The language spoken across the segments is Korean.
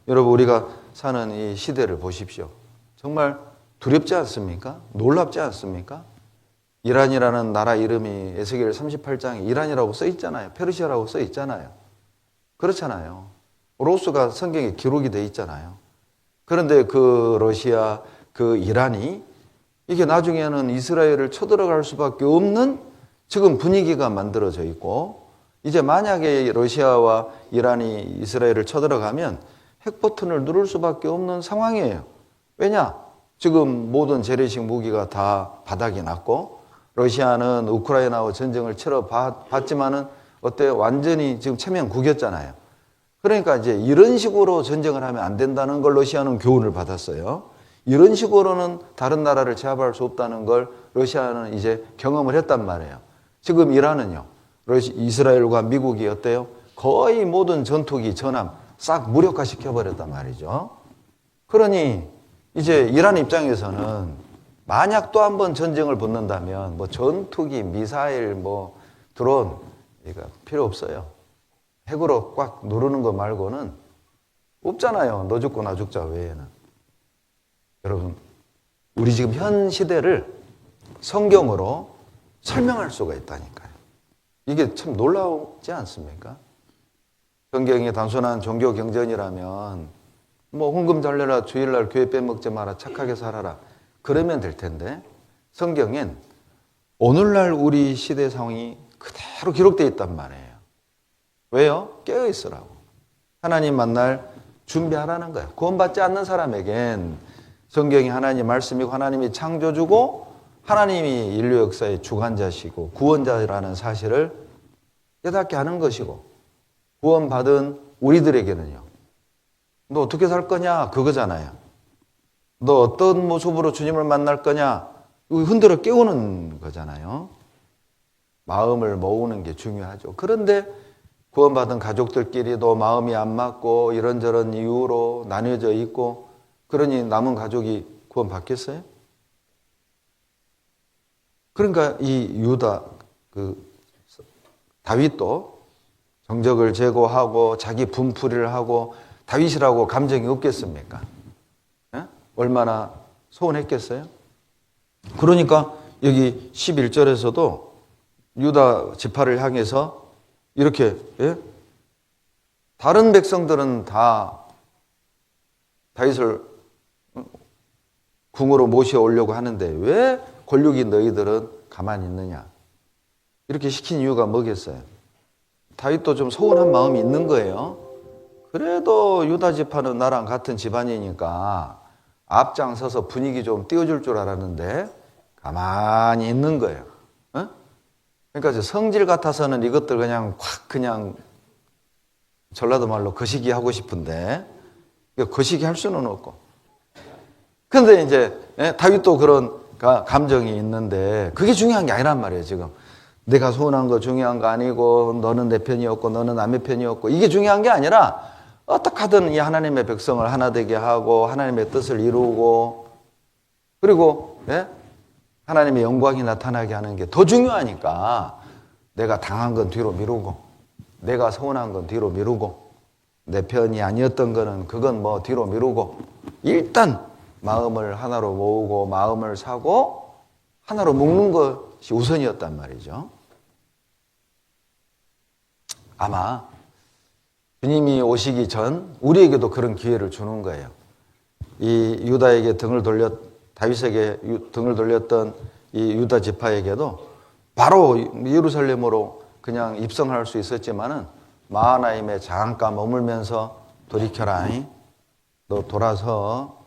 여러분, 우리가 사는 이 시대를 보십시오. 정말 두렵지 않습니까? 놀랍지 않습니까? 이란이라는 나라 이름이 에스겔 38장에 이란이라고 써 있잖아요. 페르시아라고 써 있잖아요. 그렇잖아요. 로스가 성경에 기록이 돼 있잖아요. 그런데 그 러시아, 그 이란이 이게 나중에는 이스라엘을 쳐들어갈 수밖에 없는 지금 분위기가 만들어져 있고, 이제 만약에 러시아와 이란이 이스라엘을 쳐들어가면 핵버튼을 누를 수밖에 없는 상황이에요. 왜냐? 지금 모든 재래식 무기가 다 바닥이 났고, 러시아는 우크라이나와 전쟁을 치러 봤지만은 어때요? 완전히 지금 체면국이었잖아요. 그러니까 이제 이런 식으로 전쟁을 하면 안 된다는 걸 러시아는 교훈을 받았어요. 이런 식으로는 다른 나라를 제압할 수 없다는 걸 러시아는 이제 경험을 했단 말이에요. 지금 이란은요, 이스라엘과 미국이 어때요? 거의 모든 전투기, 전함 싹 무력화 시켜버렸단 말이죠. 그러니 이제 이란 입장에서는 만약 또 한 번 전쟁을 붙는다면 뭐 전투기, 미사일, 뭐 드론 이거 필요 없어요. 핵으로 꽉 누르는 거 말고는 없잖아요. 너 죽고 나 죽자 외에는. 여러분, 우리 지금 현 시대를 성경으로 설명할 수가 있다니까요. 이게 참 놀라우지 않습니까? 성경이 단순한 종교 경전이라면 뭐 헌금 잘 내라, 주일날 교회 빼먹지 마라, 착하게 살아라 그러면 될 텐데, 성경엔 오늘날 우리 시대 상황이 그대로 기록되어 있단 말이에요. 왜요? 깨어 있으라고. 하나님 만날 준비하라는 거예요. 구원받지 않는 사람에겐 성경이 하나님 말씀이고 하나님이 창조주고 하나님이 인류 역사의 주관자시고 구원자라는 사실을 깨닫게 하는 것이고, 구원받은 우리들에게는요, 너 어떻게 살 거냐 그거잖아요. 너 어떤 모습으로 주님을 만날 거냐, 흔들어 깨우는 거잖아요. 마음을 모으는 게 중요하죠. 그런데 구원받은 가족들끼리도 마음이 안 맞고 이런저런 이유로 나뉘어져 있고, 그러니 남은 가족이 구원받겠어요? 그러니까 이 유다, 다윗도 정적을 제거하고 자기 분풀이를 하고 다윗이라고 감정이 없겠습니까? 예? 얼마나 소원했겠어요? 그러니까 여기 11절에서도 유다 지파를 향해서 이렇게, 예? 다른 백성들은 다 다윗을 궁으로 모셔오려고 하는데 왜 권력이 너희들은 가만히 있느냐, 이렇게 시킨 이유가 뭐겠어요? 다윗도 좀 서운한 마음이 있는 거예요. 그래도 유다 지파는 나랑 같은 집안이니까 앞장서서 분위기 좀 띄워줄 줄 알았는데 가만히 있는 거예요. 어? 그러니까 성질 같아서는 이것들 그냥 확 그냥 전라도 말로 거시기 하고 싶은데 거시기 할 수는 없고. 그런데 이제 다윗도 그런 감정이 있는데 그게 중요한 게 아니란 말이에요. 지금 내가 소원한 거 중요한 거 아니고, 너는 내 편이었고 너는 남의 편이었고, 이게 중요한 게 아니라 어떻게 하든 이 하나님의 백성을 하나 되게 하고 하나님의 뜻을 이루고, 그리고 하나님의 영광이 나타나게 하는 게 더 중요하니까 내가 당한 건 뒤로 미루고, 내가 서운한 건 뒤로 미루고, 내 편이 아니었던 거는 그건 뭐 뒤로 미루고, 일단 마음을 하나로 모으고 마음을 사고 하나로 묶는 것이 우선이었단 말이죠. 아마 주님이 오시기 전 우리에게도 그런 기회를 주는 거예요. 이 유다에게 다윗에게 등을 돌렸던 이 유다 지파에게도 바로 예루살렘으로 그냥 입성할 수 있었지만은 마하나임에 잠깐 머물면서 돌이켜라. 너 돌아서,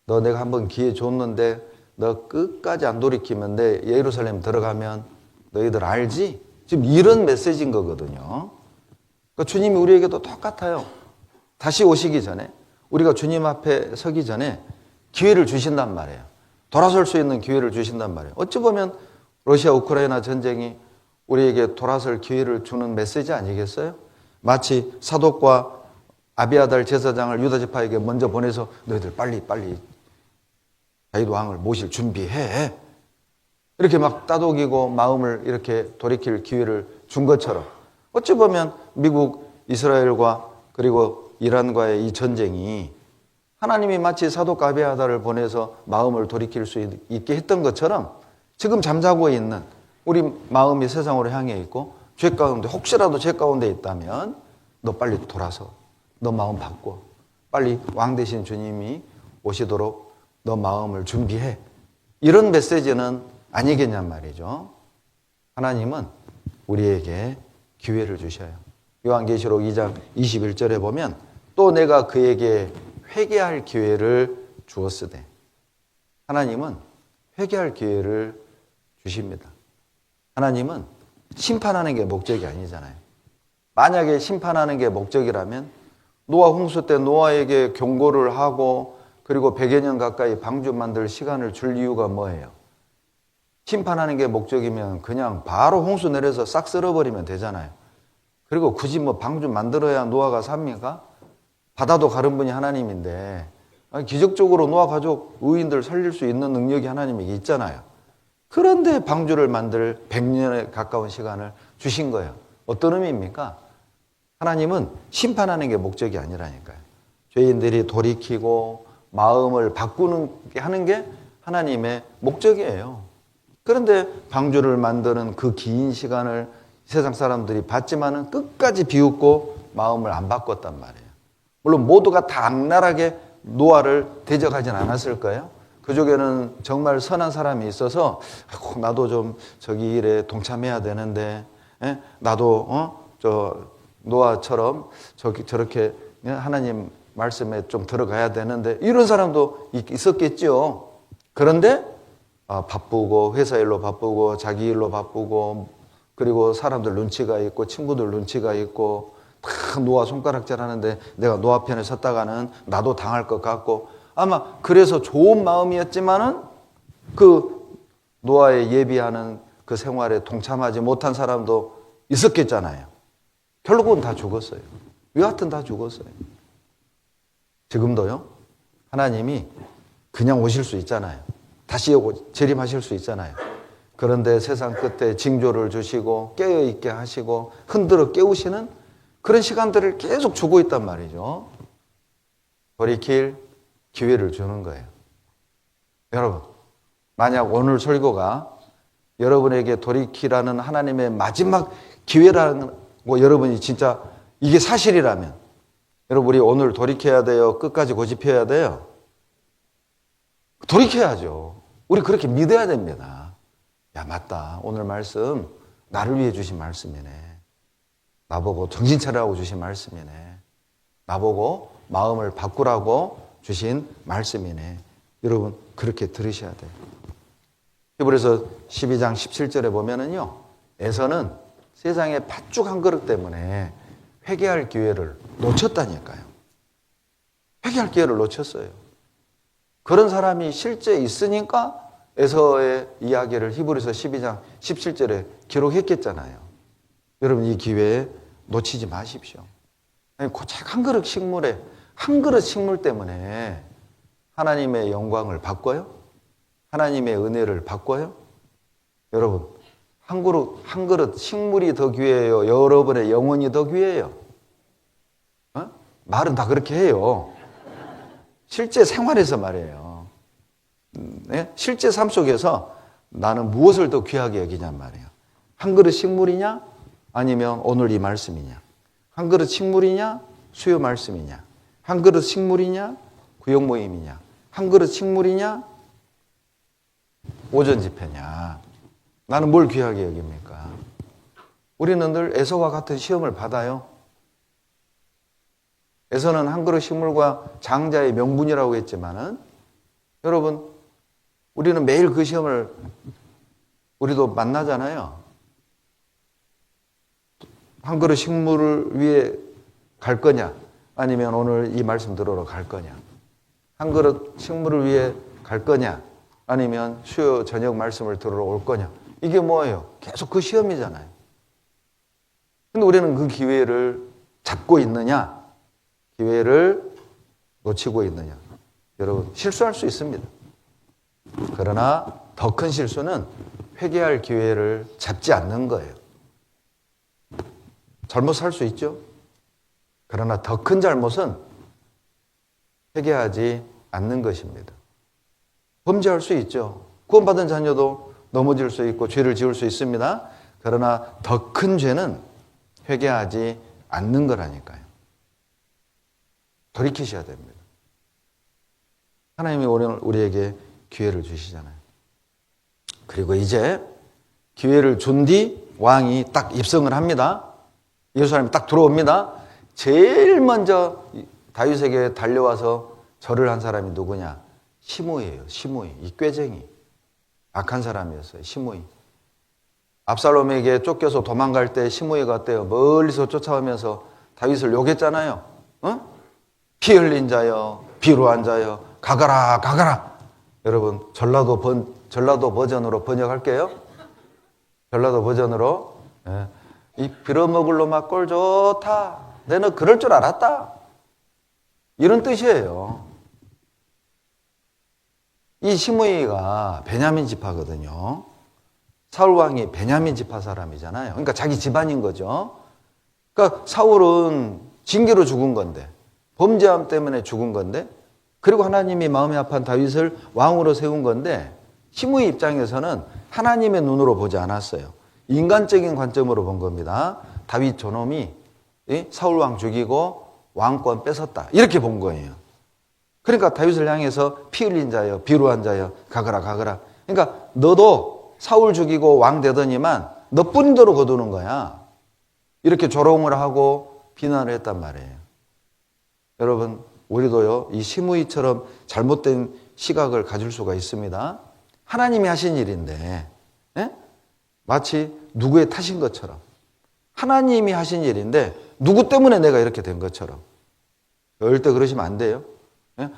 너 내가 한번 기회 줬는데 너 끝까지 안 돌이키면 내 예루살렘 들어가면 너희들 알지? 지금 이런 메시지인 거거든요. 그러니까 주님이 우리에게도 똑같아요. 다시 오시기 전에, 우리가 주님 앞에 서기 전에 기회를 주신단 말이에요. 돌아설 수 있는 기회를 주신단 말이에요. 어찌 보면 러시아 우크라이나 전쟁이 우리에게 돌아설 기회를 주는 메시지 아니겠어요? 마치 사독과 아비아달 제사장을 유다 지파에게 먼저 보내서 너희들 빨리 다윗 왕을 모실 준비해, 이렇게 막 따독이고 마음을 이렇게 돌이킬 기회를 준 것처럼, 어찌 보면 미국, 이스라엘과 그리고 이란과의 이 전쟁이 하나님이 마치 사도 가베아다를 보내서 마음을 돌이킬 수 있게 했던 것처럼 지금 잠자고 있는 우리 마음이 세상으로 향해 있고 죄 가운데 혹시라도 죄 가운데 있다면 너 빨리 돌아서 너 마음 바꿔. 빨리 왕 되신 주님이 오시도록 너 마음을 준비해. 이런 메시지는 아니겠냔 말이죠. 하나님은 우리에게 기회를 주셔요. 요한계시록 2장 21절에 보면 또 내가 그에게 회개할 기회를 주었으되, 하나님은 회개할 기회를 주십니다. 하나님은 심판하는 게 목적이 아니잖아요. 만약에 심판하는 게 목적이라면 노아 홍수 때 노아에게 경고를 하고 그리고 100여 년 가까이 방주 만들 시간을 줄 이유가 뭐예요? 심판하는 게 목적이면 그냥 바로 홍수 내려서 싹 쓸어버리면 되잖아요. 그리고 굳이 뭐 방주 만들어야 노아가 삽니까? 바다도 가른 분이 하나님인데 기적적으로 노아 가족 의인들 살릴 수 있는 능력이 하나님에게 있잖아요. 그런데 방주를 만들 100년에 가까운 시간을 주신 거예요. 어떤 의미입니까? 하나님은 심판하는 게 목적이 아니라니까요. 죄인들이 돌이키고 마음을 바꾸는 하는 게 하나님의 목적이에요. 그런데 방주를 만드는 그 긴 시간을 세상 사람들이 봤지만은 끝까지 비웃고 마음을 안 바꿨단 말이에요. 물론 모두가 다 악랄하게 노아를 대적하진 않았을 거예요. 그쪽에는 정말 선한 사람이 있어서 나도 좀 저기 일에 동참해야 되는데 나도 노아처럼 저렇게 하나님 말씀에 좀 들어가야 되는데 이런 사람도 있었겠죠. 그런데 바쁘고 회사 일로 바쁘고 자기 일로 바쁘고 그리고 사람들 눈치가 있고 친구들 눈치가 있고 다 노아 손가락질 하는데 내가 노아 편에 섰다가는 나도 당할 것 같고 아마 그래서 좋은 마음이었지만은 그 노아에 예비하는 그 생활에 동참하지 못한 사람도 있었겠잖아요. 결국은 다 죽었어요. 여하튼 다 죽었어요. 지금도요. 하나님이 그냥 오실 수 있잖아요. 다시 재림하실 수 있잖아요. 그런데 세상 끝에 징조를 주시고 깨어있게 하시고 흔들어 깨우시는 그런 시간들을 계속 주고 있단 말이죠. 돌이킬 기회를 주는 거예요. 여러분, 만약 오늘 설교가 여러분에게 돌이키라는 하나님의 마지막 기회라는 거 여러분이 진짜 이게 사실이라면 여러분 우리 오늘 돌이켜야 돼요? 끝까지 고집해야 돼요? 돌이켜야죠. 우리 그렇게 믿어야 됩니다. 야, 맞다. 오늘 말씀 나를 위해 주신 말씀이네. 나보고 정신 차리라고 주신 말씀이네. 나보고 마음을 바꾸라고 주신 말씀이네. 여러분 그렇게 들으셔야 돼요. 히브리서 12장 17절에 보면은요. 에서는 세상의 팥죽 한 그릇 때문에 회개할 기회를 놓쳤다니까요. 회개할 기회를 놓쳤어요. 그런 사람이 실제 있으니까 에서의 이야기를 히브리서 12장 17절에 기록했겠잖아요. 여러분 이 기회에 놓치지 마십시오. 고작 한 그릇 식물에 한 그릇 식물 때문에 하나님의 영광을 바꿔요? 하나님의 은혜를 바꿔요? 여러분 한 그릇 식물이 더 귀해요? 여러분의 영혼이 더 귀해요? 말은 다 그렇게 해요. 실제 생활에서 말이에요. 네? 실제 삶 속에서 나는 무엇을 더 귀하게 여기냔 말이에요. 한 그릇 식물이냐? 아니면 오늘 이 말씀이냐? 한 그릇 식물이냐? 수요 말씀이냐? 한 그릇 식물이냐? 구역 모임이냐? 한 그릇 식물이냐? 오전 집회냐? 나는 뭘 귀하게 여깁니까? 우리는 늘 에서와 같은 시험을 받아요. 에서는 한 그릇 식물과 장자의 명분이라고 했지만은 여러분 우리는 매일 그 시험을 우리도 만나잖아요. 한 그릇 식물을 위해 갈 거냐 아니면 오늘 이 말씀 들으러 갈 거냐. 한 그릇 식물을 위해 갈 거냐 아니면 수요 저녁 말씀을 들으러 올 거냐. 이게 뭐예요? 계속 그 시험이잖아요. 근데 우리는 그 기회를 잡고 있느냐 기회를 놓치고 있느냐. 여러분 실수할 수 있습니다. 그러나 더 큰 실수는 회개할 기회를 잡지 않는 거예요. 잘못 살 수 있죠. 그러나 더 큰 잘못은 회개하지 않는 것입니다. 범죄할 수 있죠. 구원받은 자녀도 넘어질 수 있고 죄를 지을 수 있습니다. 그러나 더 큰 죄는 회개하지 않는 거라니까요. 돌이키셔야 됩니다. 하나님이 오늘 우리에게 기회를 주시잖아요. 그리고 이제 기회를 준 뒤 왕이 딱 입성을 합니다. 예루살렘에 딱 들어옵니다. 제일 먼저 다윗에게 달려와서 절을 한 사람이 누구냐? 시므이예요. 시므이. 이 꾀쟁이. 악한 사람이었어요. 시므이. 압살롬에게 쫓겨서 도망갈 때 시므이가 어때요? 멀리서 쫓아오면서 다윗을 욕했잖아요. 피 흘린 자여, 비루한 자여, 가거라, 가거라. 여러분, 전라도 버전으로 번역할게요. 전라도 버전으로. 이 빌어먹을 놈아 꼴 좋다. 내는 그럴 줄 알았다. 이런 뜻이에요. 이 시므이가 베냐민 지파거든요. 사울 왕이 베냐민 지파 사람이잖아요. 그러니까 자기 집안인 거죠. 그러니까 사울은 징계로 죽은 건데, 범죄함 때문에 죽은 건데, 그리고 하나님이 마음이 아픈 다윗을 왕으로 세운 건데, 시므이 입장에서는 하나님의 눈으로 보지 않았어요. 인간적인 관점으로 본 겁니다. 다윗 저놈이 사울 왕 죽이고 왕권 뺏었다. 이렇게 본 거예요. 그러니까 다윗을 향해서 피 흘린 자여, 비루한 자여, 가거라, 가거라. 그러니까 너도 사울 죽이고 왕 되더니만 너뿐인 대로 거두는 거야. 이렇게 조롱을 하고 비난을 했단 말이에요. 여러분, 우리도요, 이 시므이처럼 잘못된 시각을 가질 수가 있습니다. 하나님이 하신 일인데, 마치 누구의 탓인 것처럼. 하나님이 하신 일인데, 누구 때문에 내가 이렇게 된 것처럼. 절대 그러시면 안 돼요.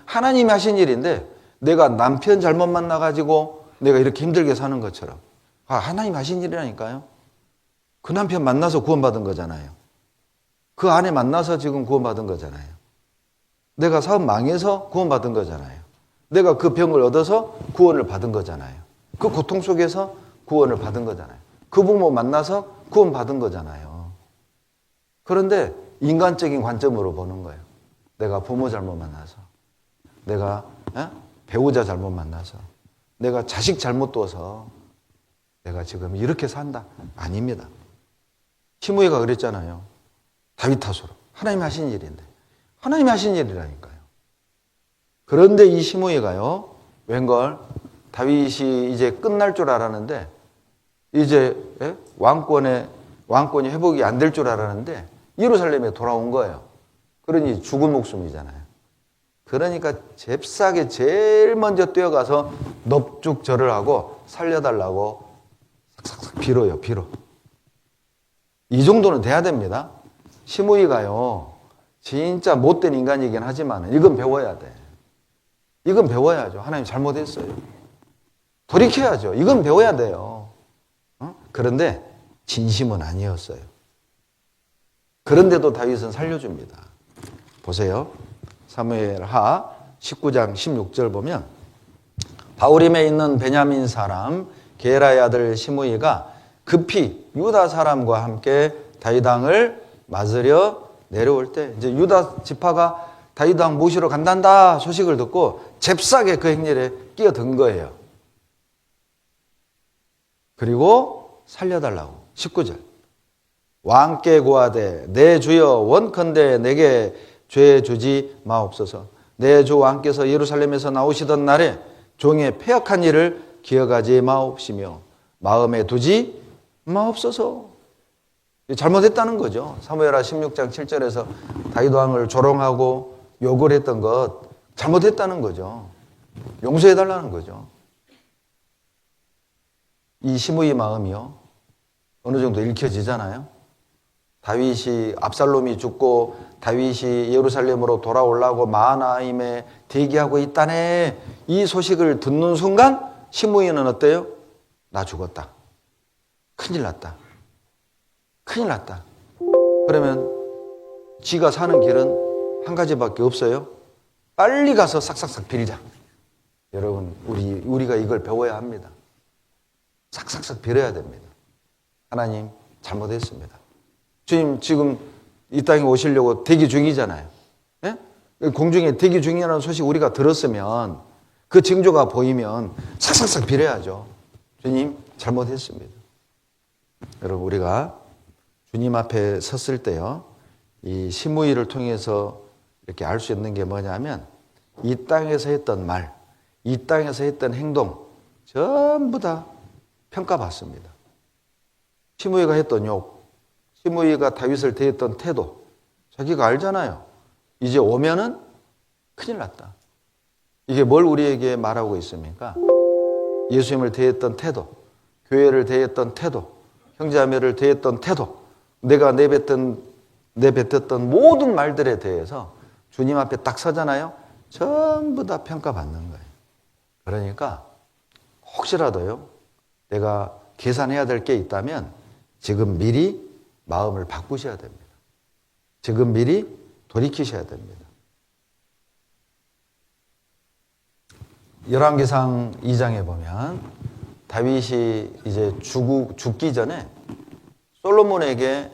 하나님이 하신 일인데, 내가 남편 잘못 만나가지고 내가 이렇게 힘들게 사는 것처럼. 하나님 하신 일이라니까요. 그 남편 만나서 구원받은 거잖아요. 그 아내 만나서 지금 구원받은 거잖아요. 내가 사업 망해서 구원받은 거잖아요. 내가 그 병을 얻어서 구원을 받은 거잖아요. 그 고통 속에서 구원을 받은 거잖아요. 그 부모 만나서 구원받은 거잖아요. 그런데 인간적인 관점으로 보는 거예요. 내가 부모 잘못 만나서, 내가 배우자 잘못 만나서, 내가 자식 잘못 둬서 내가 지금 이렇게 산다. 아닙니다. 시므이가 그랬잖아요. 다윗 탓으로. 하나님이 하신 일인데. 하나님이 하신 일이라니까요. 그런데 이 시므이가요, 웬걸 다윗이 이제 끝날 줄 알았는데, 이제 왕권이 회복이 안 될 줄 알았는데 예루살렘에 돌아온 거예요. 그러니 죽은 목숨이잖아요. 그러니까 잽싸게 제일 먼저 뛰어가서 넙죽 절을 하고 살려달라고 싹싹싹 빌어요. 빌어. 이 정도는 돼야 됩니다. 시므이가요, 진짜 못된 인간이긴 하지만 이건 배워야 돼. 이건 배워야죠. 하나님 잘못했어요. 돌이켜야죠. 이건 배워야 돼요. 그런데 진심은 아니었어요. 그런데도 다윗은 살려줍니다. 보세요. 사무엘하 19장 16절 보면 바울임에 있는 베냐민 사람 게라의 아들 시므이가 급히 유다 사람과 함께 다윗 왕을 맞으려 내려올 때 이제 유다 지파가 다윗 왕 모시러 간단다 소식을 듣고 잽싸게 그 행렬에 끼어든 거예요. 그리고 살려달라고. 19절. 왕께 구하되 내 주여 원컨대 내게 죄 주지 마옵소서. 내 주 왕께서 예루살렘에서 나오시던 날에 종의 패역한 일을 기억하지 마옵시며 마음에 두지 마옵소서. 잘못했다는 거죠. 사무엘하 16장 7절에서 다윗 왕을 조롱하고 욕을 했던 것 잘못했다는 거죠. 용서해달라는 거죠. 이 시므이 마음이요, 어느 정도 읽혀지잖아요. 다윗이 압살롬이 죽고 다윗이 예루살렘으로 돌아오려고 마하나임에 대기하고 있다네. 이 소식을 듣는 순간 시므이는 어때요? 나 죽었다. 큰일 났다. 큰일 났다. 그러면 지가 사는 길은 한 가지밖에 없어요. 빨리 가서 싹싹싹 빌자. 여러분, 우리가 이걸 배워야 합니다. 싹싹싹 빌어야 됩니다. 하나님, 잘못했습니다. 주님, 지금 이 땅에 오시려고 대기 중이잖아요. 예? 공중에 대기 중이라는 소식 우리가 들었으면 그 징조가 보이면 싹싹싹 빌어야죠. 주님 잘못했습니다. 여러분 우리가 주님 앞에 섰을 때요. 이 시무이를 통해서 이렇게 알 수 있는 게 뭐냐면 이 땅에서 했던 말, 이 땅에서 했던 행동 전부 다 평가받습니다. 시므이가 했던 욕, 시므이가 다윗을 대했던 태도, 자기가 알잖아요. 이제 오면은 큰일 났다. 이게 뭘 우리에게 말하고 있습니까? 예수님을 대했던 태도, 교회를 대했던 태도, 형제자매를 대했던 태도, 내가 내뱉었던 모든 말들에 대해서 주님 앞에 딱 서잖아요. 전부 다 평가받는 거예요. 그러니까 혹시라도요, 내가 계산해야 될 게 있다면 지금 미리 마음을 바꾸셔야 됩니다. 지금 미리 돌이키셔야 됩니다. 열왕기상 2장에 보면 다윗이 이제 죽기 전에 솔로몬에게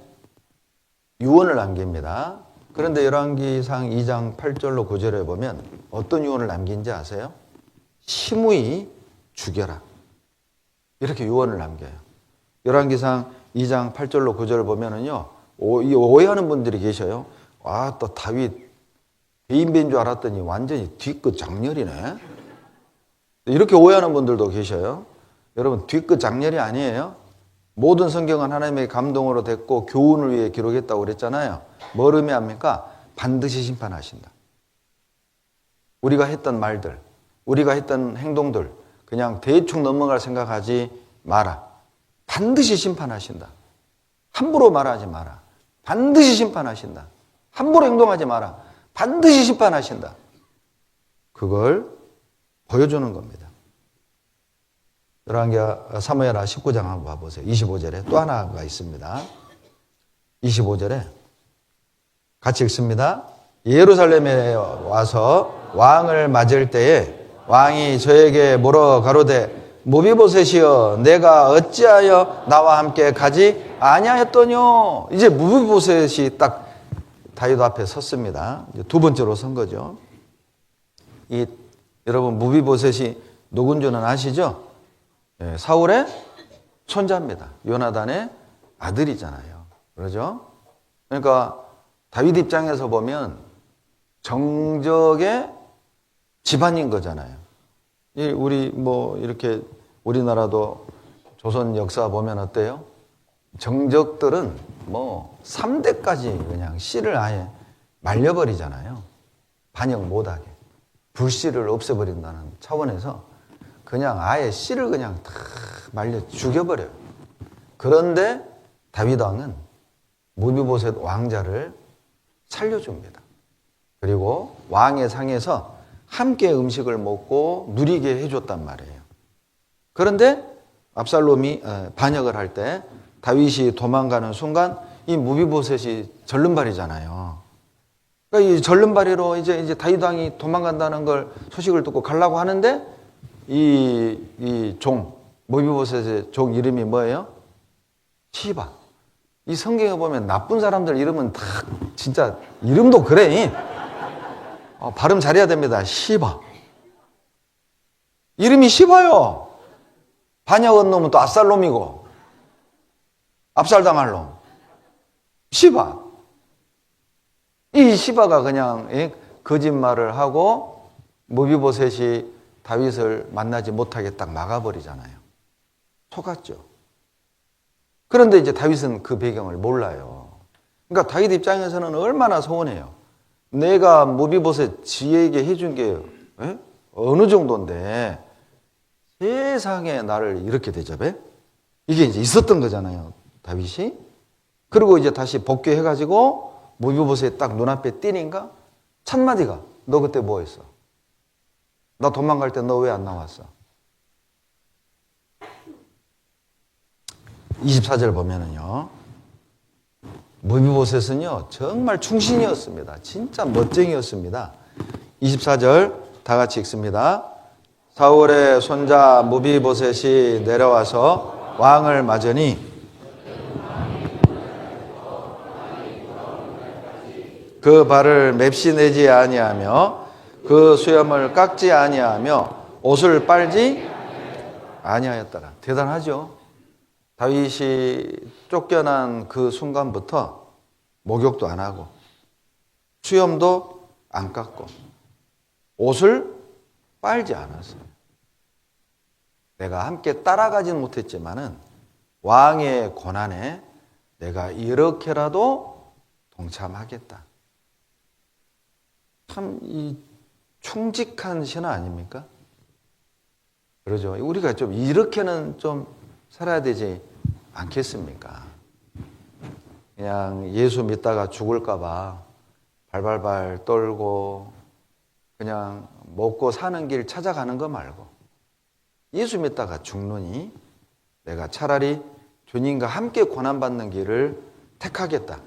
유언을 남깁니다. 그런데 열왕기상 2장 8절로 9절에 보면 어떤 유언을 남긴지 아세요? 시므이 죽여라. 이렇게 유언을 남겨요. 열왕기상 2장 8절로 9절을 보면은요, 오해하는 분들이 계셔요. 아, 또 다윗 대인배인 줄 알았더니 완전히 뒤끝 장렬이네. 이렇게 오해하는 분들도 계셔요. 여러분, 뒤끝 장렬이 아니에요. 모든 성경은 하나님의 감동으로 됐고 교훈을 위해 기록했다고 그랬잖아요. 뭘 의미합니까? 반드시 심판하신다. 우리가 했던 말들, 우리가 했던 행동들 그냥 대충 넘어갈 생각하지 마라. 반드시 심판하신다. 함부로 말하지 마라. 반드시 심판하신다. 함부로 행동하지 마라. 반드시 심판하신다. 그걸 보여주는 겁니다. 사무엘하 19장 한번 봐보세요. 25절에 또 하나가 있습니다. 25절에 같이 읽습니다. 예루살렘에 와서 왕을 맞을 때에 왕이 저에게 물어 가로되 무비보셋이여 내가 어찌하여 나와 함께 가지 아니하였더뇨. 이제 무비보셋이 딱 다윗 앞에 섰습니다. 이제 두 번째로 선 거죠. 여러분 무비보셋이 누군지는 아시죠? 네, 사울의 손자입니다. 요나단의 아들이잖아요. 그러죠? 그러니까 다윗 입장에서 보면 정적의 집안인 거잖아요. 우리 이렇게 우리나라도 조선 역사 보면 어때요? 정적들은 3대까지 그냥 씨를 아예 말려버리잖아요. 반역 못하게. 불씨를 없애버린다는 차원에서 그냥 아예 씨를 그냥 다 말려 죽여버려요. 그런데 다윗 왕은 무비보셋 왕자를 살려줍니다. 그리고 왕의 상에서 함께 음식을 먹고 누리게 해줬단 말이에요. 그런데 압살롬이 반역을 할 때 다윗이 도망가는 순간 이 무비보셋이 절름발이잖아요. 그러니까 이 절름발이로 이제 다윗 왕이 도망간다는 걸 소식을 듣고 가려고 하는데 이 종, 무비보셋의 종 이름이 뭐예요? 시바. 이 성경에 보면 나쁜 사람들 이름은 다 진짜 이름도 그래. 발음 잘해야 됩니다. 시바. 이름이 시바요. 반역한 놈은 또 압살롬이고 압살당할 놈. 시바. 이 시바가 그냥 거짓말을 하고 무비보셋이 다윗을 만나지 못하게 딱 막아버리잖아요. 속았죠. 그런데 이제 다윗은 그 배경을 몰라요. 그러니까 다윗 입장에서는 얼마나 서운해요. 내가 무비보셋 지에게 해준 게 어느 정도인데 세상에 나를 이렇게 대접해? 이게 이제 있었던 거잖아요. 다윗이. 그리고 이제 다시 복귀해가지고 무비보셋 딱 눈앞에 띄니까 첫 마디가 너 그때 뭐 했어? 나 도망갈 때 너 왜 안 나왔어? 24절 보면은요. 무비보셋은요 정말 충신이었습니다. 진짜 멋쟁이였습니다. 24절 다 같이 읽습니다. 사울의 손자 무비보셋이 내려와서 왕을 맞으니 그 발을 맵시 내지 아니하며 그 수염을 깎지 아니하며 옷을 빨지 아니하였더라. 대단하죠. 다윗이 쫓겨난 그 순간부터 목욕도 안 하고 수염도 안 깎고 옷을 빨지 않았어요. 내가 함께 따라가지는 못했지만은 왕의 고난에 내가 이렇게라도 동참하겠다. 참 이 충직한 신화 아닙니까? 그러죠. 우리가 좀 이렇게는 좀 살아야 되지 않겠습니까? 그냥 예수 믿다가 죽을까 봐 발발발 떨고 그냥 먹고 사는 길 찾아가는 거 말고 예수 믿다가 죽느니 내가 차라리 주님과 함께 고난받는 길을 택하겠다.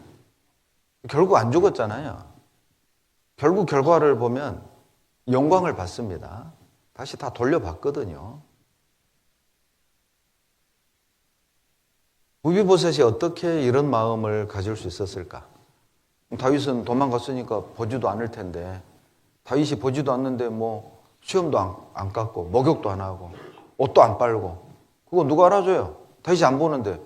결국 안 죽었잖아요. 결국 결과를 보면 영광을 받습니다. 다시 다 돌려받거든요. 무비보셋이 어떻게 이런 마음을 가질 수 있었을까? 다윗은 도망갔으니까 보지도 않을 텐데 다윗이 보지도 않는데 뭐 수염도 안 깎고 목욕도 안 하고 옷도 안 빨고 그거 누가 알아줘요? 다윗이 안 보는데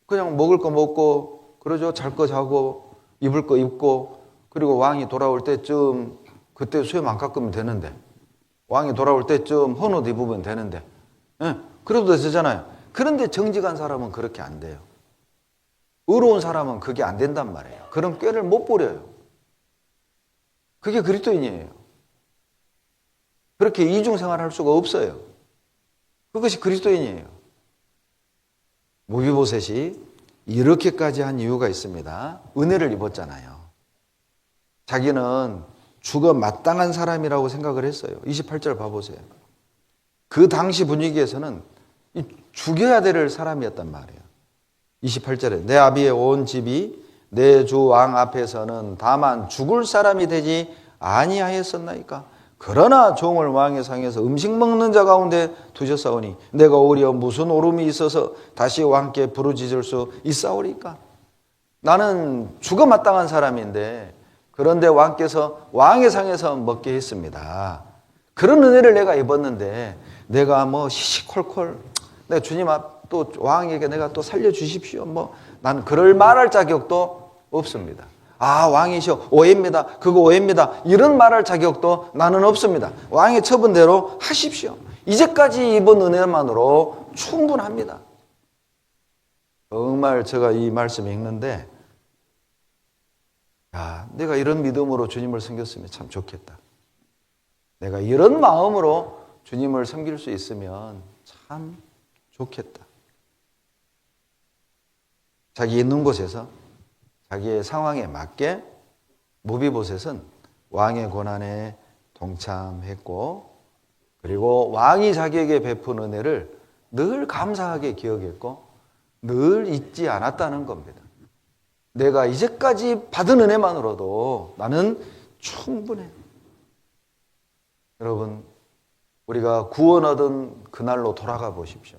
그냥 먹을 거 먹고 그러죠. 잘 거 자고 입을 거 입고 그리고 왕이 돌아올 때쯤 그때 수염 안 깎으면 되는데 왕이 돌아올 때쯤 헌옷 입으면 되는데 그래도 되잖아요. 그런데 정직한 사람은 그렇게 안 돼요. 의로운 사람은 그게 안 된단 말이에요. 그런 꾀를 못 부려요. 그게 그리스도인이에요. 그렇게 이중생활할 수가 없어요. 그것이 그리스도인이에요. 무비보셋이 이렇게까지 한 이유가 있습니다. 은혜를 입었잖아요. 자기는 죽어 마땅한 사람이라고 생각을 했어요. 28절 봐보세요. 그 당시 분위기에서는 죽여야 될 사람이었단 말이에요. 28절에 내 아비의 온 집이 내 주 왕 앞에서는 다만 죽을 사람이 되지 아니하였었나이까. 그러나 종을 왕의 상에서 음식 먹는 자 가운데 두셨사오니 내가 오히려 무슨 오름이 있어서 다시 왕께 부르짖을 수 있사오리까. 나는 죽어 마땅한 사람인데 그런데 왕께서 왕의 상에서 먹게 했습니다. 그런 은혜를 내가 입었는데 내가 뭐 시시콜콜 내가 주님 앞 또 왕에게 내가 또 살려주십시오. 뭐 나는 그럴 말할 자격도 없습니다. 아 왕이시여 오해입니다. 그거 오해입니다. 이런 말할 자격도 나는 없습니다. 왕의 처분대로 하십시오. 이제까지 입은 은혜만으로 충분합니다. 정말 제가 이 말씀 읽는데 야, 내가 이런 믿음으로 주님을 섬겼으면 참 좋겠다. 내가 이런 마음으로 주님을 섬길 수 있으면 참 좋겠다. 자기 있는 곳에서 자기의 상황에 맞게 무비보셋은 왕의 고난에 동참했고 그리고 왕이 자기에게 베푼 은혜를 늘 감사하게 기억했고 늘 잊지 않았다는 겁니다. 내가 이제까지 받은 은혜만으로도 나는 충분해. 여러분, 우리가 구원 얻은 그날로 돌아가 보십시오.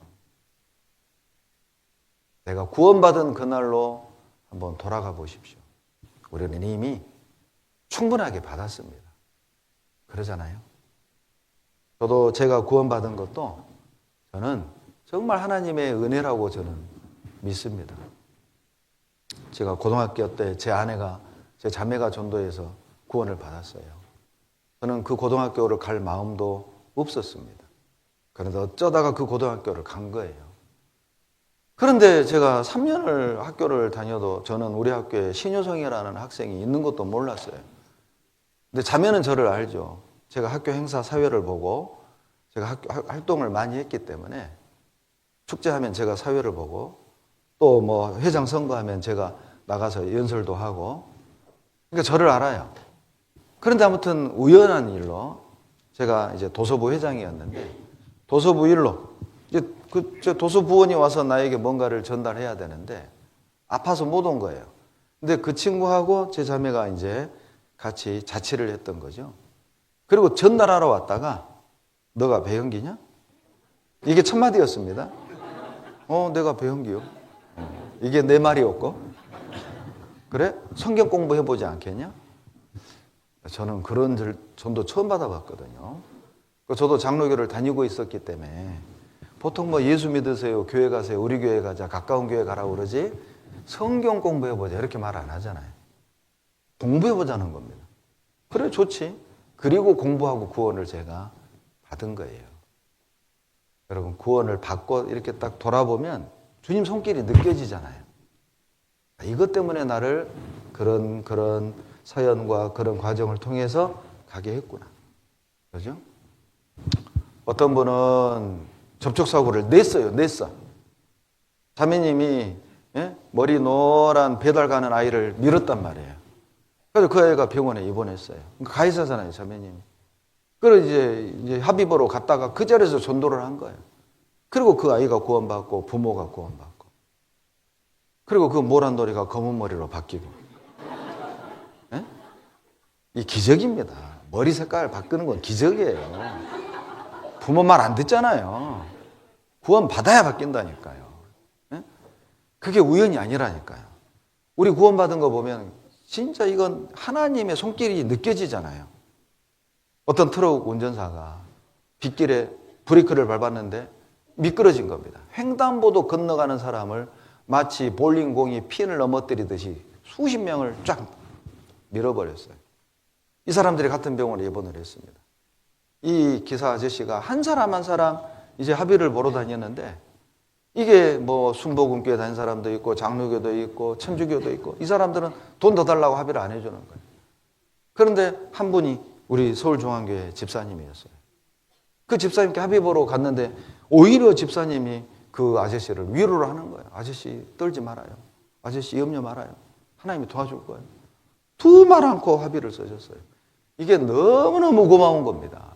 내가 구원받은 그날로 한번 돌아가 보십시오. 우리는 이미 충분하게 받았습니다. 그러잖아요. 저도 제가 구원받은 것도 저는 정말 하나님의 은혜라고 저는 믿습니다. 제가 고등학교 때 제 아내가, 제 자매가 전도해서 구원을 받았어요. 저는 그 고등학교를 갈 마음도 없었습니다. 그런데 어쩌다가 그 고등학교를 간 거예요. 그런데 제가 3년을 학교를 다녀도 저는 우리 학교에 신효성이라는 학생이 있는 것도 몰랐어요. 근데 자매는 저를 알죠. 제가 학교 행사 사회를 보고 제가 학교 활동을 많이 했기 때문에 축제하면 제가 사회를 보고 또 뭐 회장 선거하면 제가 나가서 연설도 하고 그러니까 저를 알아요. 그런데 아무튼 우연한 일로 제가 이제 도서부 회장이었는데 도서부 일로 이제 도서부원이 와서 나에게 뭔가를 전달해야 되는데 아파서 못 온 거예요. 근데 그 친구하고 제 자매가 이제 같이 자취를 했던 거죠. 그리고 전달하러 왔다가 너가 배영기냐? 이게 첫 마디였습니다. 내가 배영기요. 이게 내 말이었고 그래? 성경 공부해보지 않겠냐? 저는 그런 전도 처음 받아봤거든요. 저도 장로교를 다니고 있었기 때문에 보통 뭐 예수 믿으세요, 교회 가세요, 우리 교회 가자, 가까운 교회 가라고 그러지 성경 공부해보자 이렇게 말 안 하잖아요. 공부해보자는 겁니다. 그래 좋지. 그리고 공부하고 구원을 제가 받은 거예요. 여러분 구원을 받고 이렇게 딱 돌아보면 주님 손길이 느껴지잖아요. 이것 때문에 나를 그런 사연과 그런 과정을 통해서 가게 했구나. 그죠? 어떤 분은 접촉사고를 냈어. 자매님이 머리 노란 배달 가는 아이를 밀었단 말이에요. 그래서 그 아이가 병원에 입원했어요. 가 있었잖아요, 자매님이. 그래서 이제 합의보러 갔다가 그 자리에서 전도를 한 거예요. 그리고 그 아이가 구원받고 부모가 구원받고. 그리고 그 모란돌이가 검은 머리로 바뀌고. 예? 이 기적입니다. 머리 색깔 바꾸는 건 기적이에요. 부모 말 안 듣잖아요. 구원 받아야 바뀐다니까요. 예? 그게 우연이 아니라니까요. 우리 구원받은 거 보면 진짜 이건 하나님의 손길이 느껴지잖아요. 어떤 트럭 운전사가 빗길에 브레이크를 밟았는데 미끄러진 겁니다. 횡단보도 건너가는 사람을 마치 볼링공이 핀을 넘어뜨리듯이 수십 명을 쫙 밀어버렸어요. 이 사람들이 같은 병원에 입원을 했습니다. 이 기사 아저씨가 한 사람 한 사람 이제 합의를 보러 다녔는데 이게 뭐 순복음교회 다닌 사람도 있고 장로교도 있고 천주교도 있고 이 사람들은 돈 더 달라고 합의를 안 해주는 거예요. 그런데 한 분이 우리 서울중앙교회 집사님이었어요. 그 집사님께 합의 보러 갔는데 오히려 집사님이 그 아저씨를 위로를 하는 거예요. 아저씨 떨지 말아요. 아저씨 염려 말아요. 하나님이 도와줄 거예요. 두 말 않고 합의를 써줬어요. 이게 너무너무 고마운 겁니다.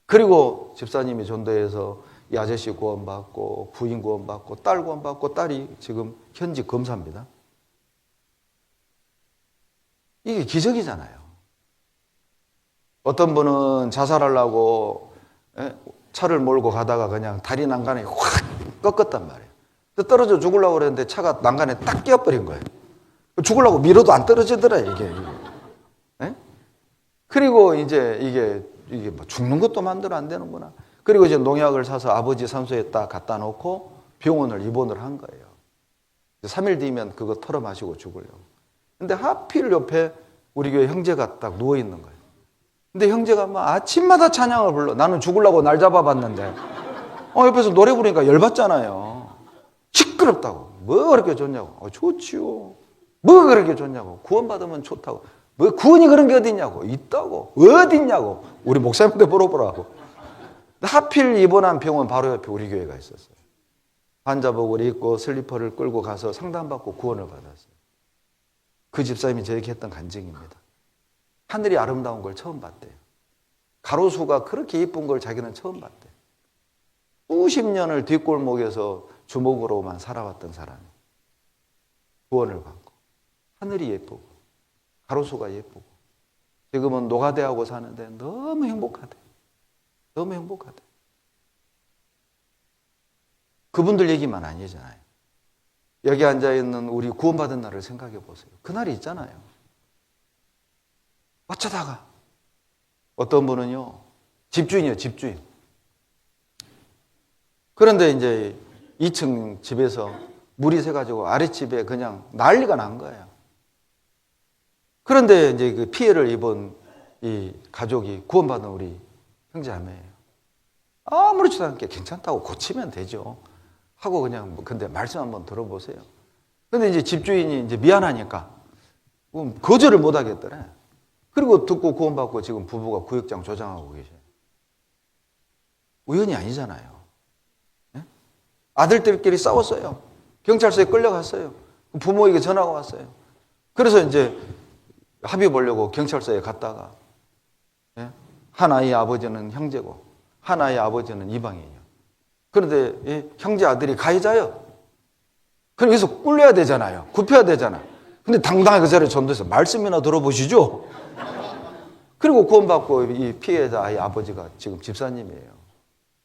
그리고 집사님이 전도해서 이 아저씨 구원받고 부인 구원받고 딸 구원받고 딸이 지금 현직 검사입니다. 이게 기적이잖아요. 어떤 분은 자살하려고 차를 몰고 가다가 그냥 다리 난간에 확 꺾었단 말이에요. 떨어져 죽으려고 그랬는데 차가 난간에 딱 끼어버린 거예요. 죽으려고 밀어도 안 떨어지더라 이게. 그리고 이제 이게 뭐 죽는 것도 만들어 안 되는구나. 그리고 이제 농약을 사서 아버지 산소에 딱 갖다 놓고 병원을 입원을 한 거예요. 3일 뒤면 그거 털어 마시고 죽으려고. 근데 하필 옆에 우리 교회 형제가 딱 누워 있는 거예요. 근데 형제가 막 아침마다 찬양을 불러. 나는 죽으려고 날 잡아봤는데. 옆에서 노래 부르니까 열받잖아요. 시끄럽다고. 뭐가 그렇게 좋냐고. 좋지요. 뭐가 그렇게 좋냐고. 구원받으면 좋다고. 뭐 구원이 그런 게 어딨냐고. 있다고. 어딨냐고. 우리 목사님한테 물어보라고. 하필 입원한 병원 바로 옆에 우리 교회가 있었어요. 환자복을 입고 슬리퍼를 끌고 가서 상담받고 구원을 받았어요. 그 집사님이 저에게 했던 간증입니다. 하늘이 아름다운 걸 처음 봤대요. 가로수가 그렇게 예쁜 걸 자기는 처음 봤대요. 수십 년을 뒷골목에서 주먹으로만 살아왔던 사람이 구원을 받고 하늘이 예쁘고 가로수가 예쁘고 지금은 노가대하고 사는데 너무 행복하대. 너무 행복하대. 그분들 얘기만 아니잖아요. 여기 앉아있는 우리 구원받은 날을 생각해 보세요. 그날이 있잖아요. 어쩌다가 어떤 분은요 집주인이에요. 집주인. 그런데 이제 2층 집에서 물이 새가지고 아랫집에 그냥 난리가 난 거예요. 그런데 이제 그 피해를 입은 이 가족이 구원받은 우리 형제자매예요. 아무렇지도 않게 괜찮다고 고치면 되죠. 하고 그냥 근데 말씀 한번 들어보세요. 근데 이제 집주인이 이제 미안하니까 거절을 못 하겠더래. 그리고 듣고 구원받고 지금 부부가 구역장 조장하고 계셔요. 우연이 아니잖아요. 네? 아들들끼리 싸웠어요. 경찰서에 끌려갔어요. 부모에게 전화가 왔어요. 그래서 이제 합의 보려고 경찰서에 갔다가 한 아이의 아버지는 형제고 한 아이의 아버지는 이방인이요. 그런데 형제 아들이 가해자예요. 그럼 여기서 꿀려야 되잖아요. 굽혀야 되잖아. 근데 당당하게 그 자리에 전도해서 말씀이나 들어보시죠. 그리고 구원받고 이 피해자 아이 아버지가 지금 집사님이에요.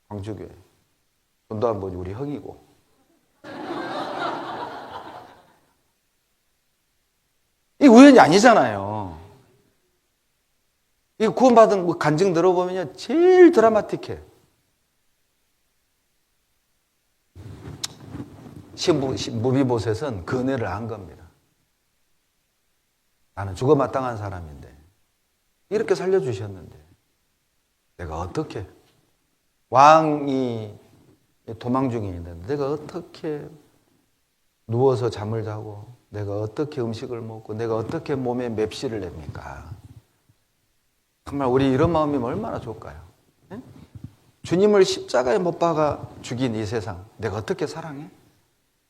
광주교회. 전도한 분이 우리 형이고. 이 우연이 아니잖아요. 이 구원받은 간증 들어보면요, 제일 드라마틱해. 무비보셋은 그 은혜를 안 겁니다. 나는 죽어 마땅한 사람인데 이렇게 살려주셨는데 내가 어떻게, 왕이 도망 중에 있는데 내가 어떻게 누워서 잠을 자고, 내가 어떻게 음식을 먹고, 내가 어떻게 몸에 맵시를 냅니까? 정말 우리 이런 마음이면 얼마나 좋을까요? 네? 주님을 십자가에 못 박아 죽인 이 세상 내가 어떻게 사랑해?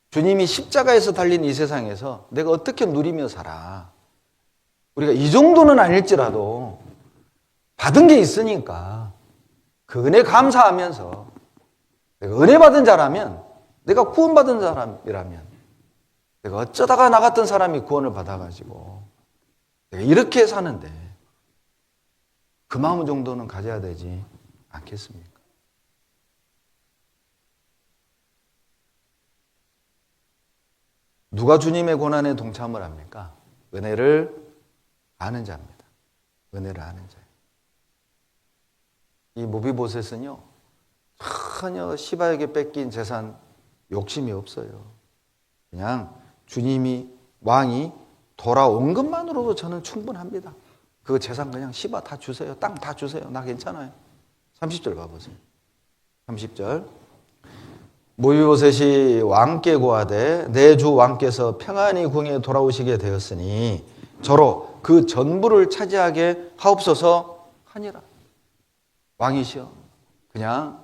주님이 십자가에서 달린 이 세상에서 내가 어떻게 누리며 살아? 우리가 이 정도는 아닐지라도 받은 게 있으니까 그 은혜 감사하면서, 내가 은혜 받은 자라면, 내가 구원받은 사람이라면, 내가 어쩌다가 나 같은 사람이 구원을 받아가지고 내가 이렇게 사는데 그 마음 정도는 가져야 되지 않겠습니까? 누가 주님의 고난에 동참을 합니까? 은혜를 아는 자입니다. 은혜를 아는 자예요. 이 무비보셋은요, 전혀 시바에게 뺏긴 재산 욕심이 없어요. 그냥 주님이, 왕이 돌아온 것만으로도 저는 충분합니다. 그 재산 그냥 시바 다 주세요. 땅 다 주세요. 나 괜찮아요. 30절 가보세요. 30절. 무비보셋이 왕께 고하되 내 주 왕께서 평안히 궁에 돌아오시게 되었으니 저로 그 전부를 차지하게 하옵소서 하니라. 왕이시여, 그냥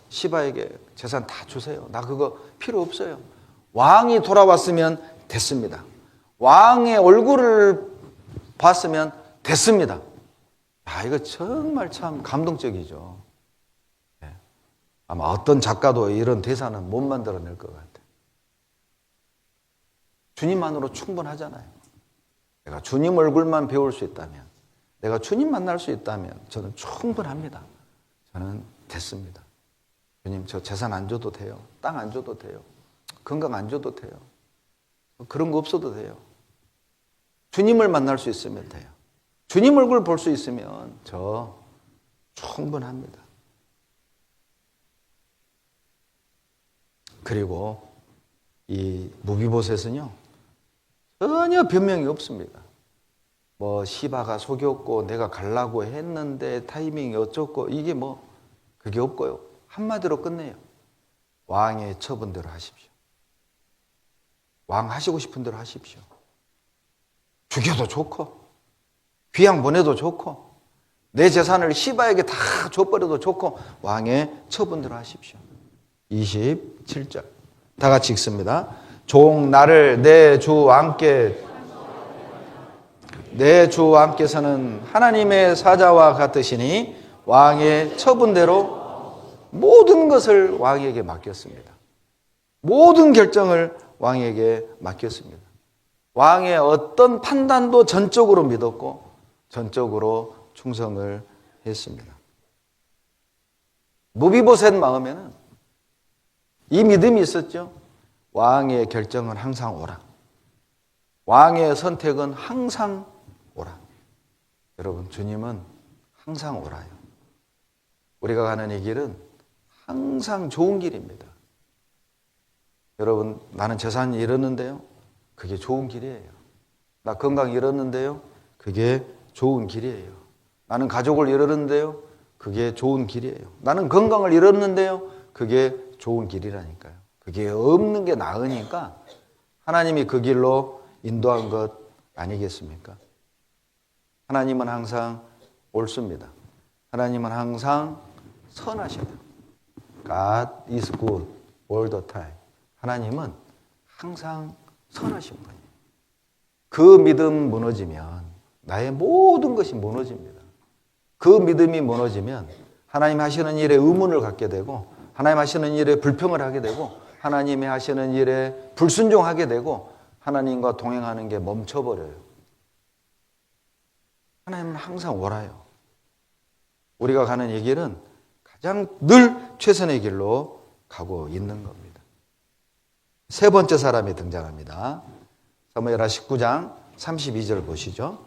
시바에게 재산 다 주세요. 나 그거 필요 없어요. 왕이 돌아왔으면 됐습니다. 왕의 얼굴을 봤으면 됐습니다. 야, 이거 정말 참 감동적이죠. 네. 아마 어떤 작가도 이런 대사는 못 만들어낼 것 같아요. 주님만으로 충분하잖아요. 내가 주님 얼굴만 배울 수 있다면, 내가 주님 만날 수 있다면 저는 충분합니다. 저는 됐습니다. 주님, 저 재산 안 줘도 돼요. 땅 안 줘도 돼요. 건강 안 줘도 돼요. 그런 거 없어도 돼요. 주님을 만날 수 있으면 돼요. 주님 얼굴 볼 수 있으면 저 충분합니다. 그리고 이 무비보셋은요, 전혀 변명이 없습니다. 뭐 시바가 속였고 내가 가려고 했는데 타이밍이 어쩌고, 이게 뭐 그게 없고요. 한마디로 끝내요. 왕의 처분대로 하십시오. 왕 하시고 싶은 대로 하십시오. 죽여도 좋고 귀양 보내도 좋고 내 재산을 시바에게 다 줘버려도 좋고 왕의 처분대로 하십시오. 27절 다 같이 읽습니다. 종 나를 내 주 왕께서는 하나님의 사자와 같으시니 왕의 처분대로 모든 것을 왕에게 맡겼습니다. 모든 결정을 왕에게 맡겼습니다. 왕의 어떤 판단도 전적으로 믿었고 전적으로 충성을 했습니다. 무비보셋 마음에는 이 믿음이 있었죠. 왕의 결정은 항상 오라. 왕의 선택은 항상 오라. 여러분, 주님은 항상 오라요. 우리가 가는 이 길은 항상 좋은 길입니다. 여러분, 나는 재산이 잃었는데요. 그게 좋은 길이에요. 나 건강 잃었는데요. 그게 좋은 길이에요. 나는 가족을 잃었는데요. 그게 좋은 길이에요. 나는 건강을 잃었는데요. 그게 좋은 길이라니까요. 그게 없는 게 나으니까 하나님이 그 길로 인도한 것 아니겠습니까? 하나님은 항상 옳습니다. 하나님은 항상 선하십니다. God is good all the time. 하나님은 항상 선하신 분이에요. 그 믿음 무너지면 나의 모든 것이 무너집니다. 그 믿음이 무너지면 하나님 하시는 일에 의문을 갖게 되고 하나님 하시는 일에 불평을 하게 되고 하나님이 하시는 일에 불순종하게 되고 하나님과 동행하는 게 멈춰버려요. 하나님은 항상 옳아요. 우리가 가는 이 길은 가장 늘 최선의 길로 가고 있는 겁니다. 세 번째 사람이 등장합니다. 사무엘하 19장 32절 보시죠.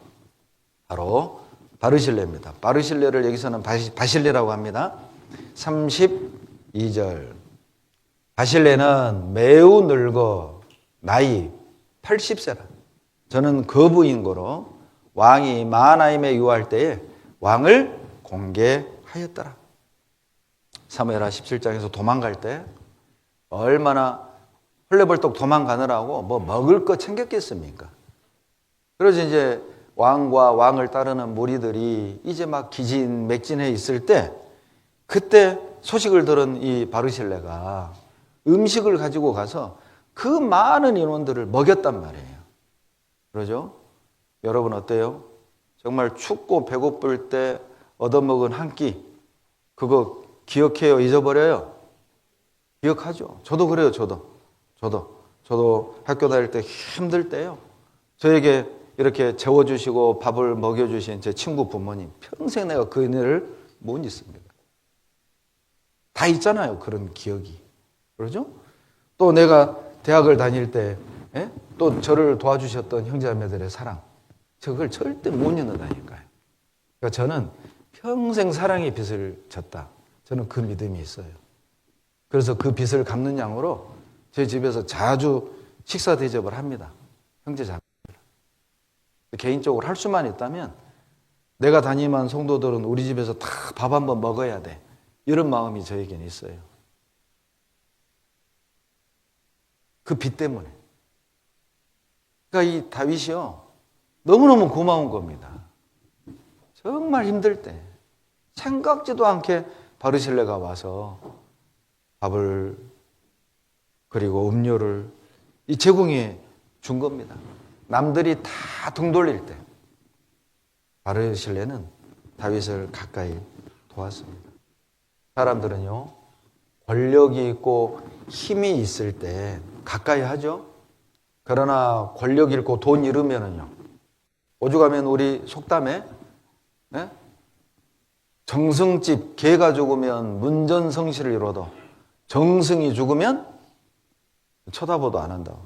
바로 바르실레입니다. 바르실레를 여기서는 바실레라고 합니다. 32절. 바실레는 매우 늙어 나이 80세라. 저는 거부인고로 왕이 마하나임에 유할 때에 왕을 공개하였더라. 사무엘하 17장에서 도망갈 때 얼마나 헐레벌떡 도망가느라고 뭐 먹을 거 챙겼겠습니까? 그래서 이제 왕과 왕을 따르는 무리들이 이제 막 기진맥진해 있을 때 그때 소식을 들은 이 바르실레가 음식을 가지고 가서 그 많은 인원들을 먹였단 말이에요. 그러죠? 여러분 어때요? 정말 춥고 배고플 때 얻어먹은 한 끼 그거 기억해요? 잊어버려요? 기억하죠? 저도 그래요. 저도 학교 다닐 때 힘들 때요. 저에게 이렇게 재워주시고 밥을 먹여주신 제 친구 부모님 평생 내가 그 은혜를 못 잊습니다. 다 있잖아요. 그런 기억이. 그러죠? 또 내가 대학을 다닐 때 또 저를 도와주셨던 형제자매들의 사랑 그걸 절대 못 잊는다니까요. 그러니까 저는 평생 사랑의 빚을 졌다. 저는 그 믿음이 있어요. 그래서 그 빚을 갚는 양으로 제 집에서 자주 식사 대접을 합니다. 형제자매들. 개인적으로 할 수만 있다면 내가 담임한 성도들은 우리 집에서 다 밥 한번 먹어야 돼. 이런 마음이 저에게는 있어요. 그 빚 때문에. 그러니까 이 다윗이요. 너무너무 고마운 겁니다. 정말 힘들 때 생각지도 않게 바르실레가 와서 밥을 그리고 음료를 이 제공해 준 겁니다. 남들이 다 등 돌릴 때 바르실레는 다윗을 가까이 도왔습니다. 사람들은요, 권력이 있고 힘이 있을 때 가까이 하죠. 그러나 권력 잃고 돈 잃으면은요, 오죽하면 우리 속담에 정승집 개가 죽으면 문전성시를 이뤄도 정승이 죽으면 쳐다보도 안 한다고.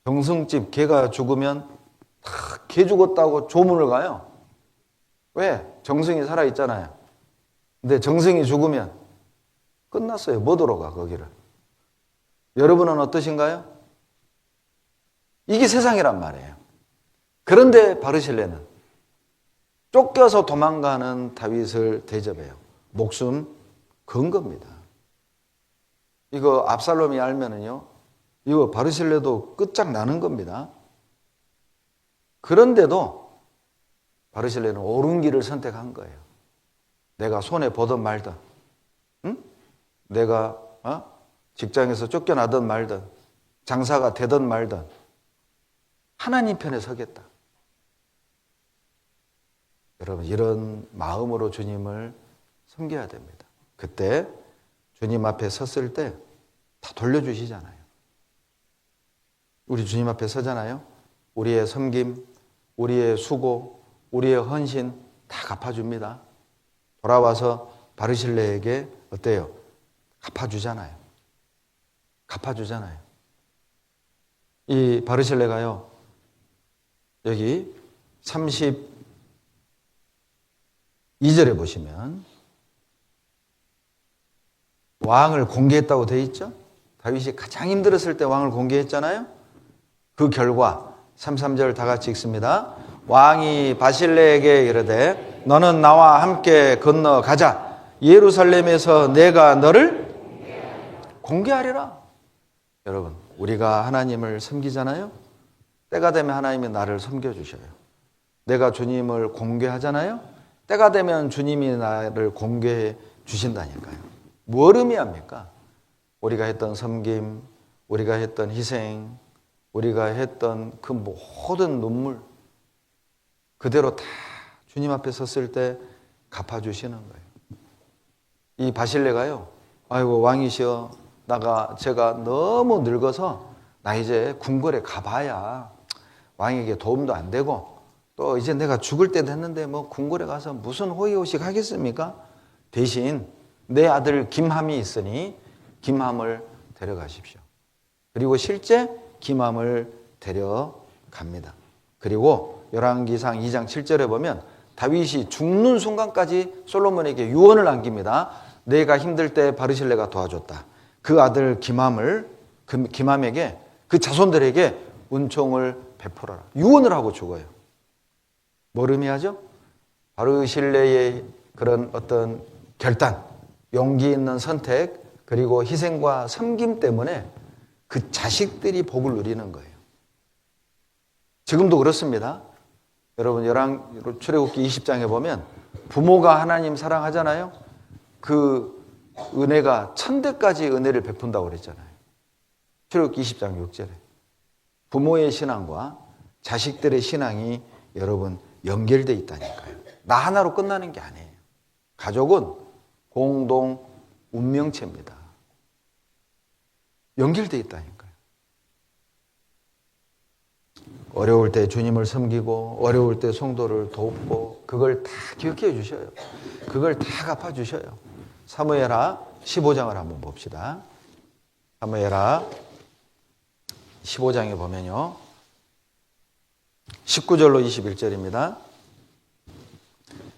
정승집 개가 죽으면 다 개 죽었다고 조문을 가요. 왜? 정승이 살아있잖아요. 근데 정승이 죽으면 끝났어요. 못 들어가 거기를. 여러분은 어떠신가요? 이게 세상이란 말이에요. 그런데 바르실레는 쫓겨서 도망가는 다윗을 대접해요. 목숨 건 겁니다. 이거 압살롬이 알면은요, 이거 바르실레도 끝장나는 겁니다. 그런데도 바르실레는 옳은 길을 선택한 거예요. 내가 손해 보든 말든, 내가 직장에서 쫓겨나든 말든, 장사가 되든 말든 하나님 편에 서겠다. 여러분, 이런 마음으로 주님을 섬겨야 됩니다. 그때 주님 앞에 섰을 때 다 돌려주시잖아요. 우리 주님 앞에 서잖아요. 우리의 섬김, 우리의 수고, 우리의 헌신 다 갚아줍니다. 돌아와서 바르실레에게 어때요? 갚아주잖아요. 갚아주잖아요. 이 바르실레가요, 여기 32절에 보시면 왕을 공개했다고 되어 있죠? 다윗이 가장 힘들었을 때 왕을 공개했잖아요? 그 결과 33절 다 같이 읽습니다. 왕이 바실레에게 이르되 너는 나와 함께 건너가자. 예루살렘에서 내가 너를 공개하리라. 여러분, 우리가 하나님을 섬기잖아요? 때가 되면 하나님이 나를 섬겨주셔요. 내가 주님을 공개하잖아요? 때가 되면 주님이 나를 공개해 주신다니까요. 뭘 의미합니까? 우리가 했던 섬김, 우리가 했던 희생, 우리가 했던 그 모든 눈물 그대로 다 주님 앞에 섰을 때 갚아주시는 거예요. 이 바실레가요, 아이고 왕이시여, 제가 너무 늙어서 나 이제 궁궐에 가봐야 왕에게 도움도 안 되고 또 이제 내가 죽을 때 됐는데 뭐 궁궐에 가서 무슨 호의호식 하겠습니까? 대신 내 아들 김함이 있으니 김함을 데려가십시오. 그리고 실제 김함을 데려갑니다. 그리고 열왕기상 2장 7절에 보면 다윗이 죽는 순간까지 솔로몬에게 유언을 남깁니다. 내가 힘들 때 바르실레가 도와줬다. 그 아들 기맘에게 그 자손들에게 은총을 베풀어라. 유언을 하고 죽어요. 뭘 의미하죠? 바르실레의 그런 어떤 결단, 용기 있는 선택, 그리고 희생과 섬김 때문에 그 자식들이 복을 누리는 거예요. 지금도 그렇습니다. 여러분 출애굽기 20장에 보면 부모가 하나님 사랑하잖아요. 그 은혜가 천대까지 은혜를 베푼다고 그랬잖아요. 출애굽기 20장 6절에 부모의 신앙과 자식들의 신앙이 여러분 연결되어 있다니까요. 나 하나로 끝나는 게 아니에요. 가족은 공동 운명체입니다. 연결되어 있다니까요. 어려울 때 주님을 섬기고 어려울 때 성도를 돕고 그걸 다 기억해 주셔요. 그걸 다 갚아주셔요. 사무엘하 15장을 한번 봅시다. 사무엘하 15장에 보면요. 19절로 21절입니다.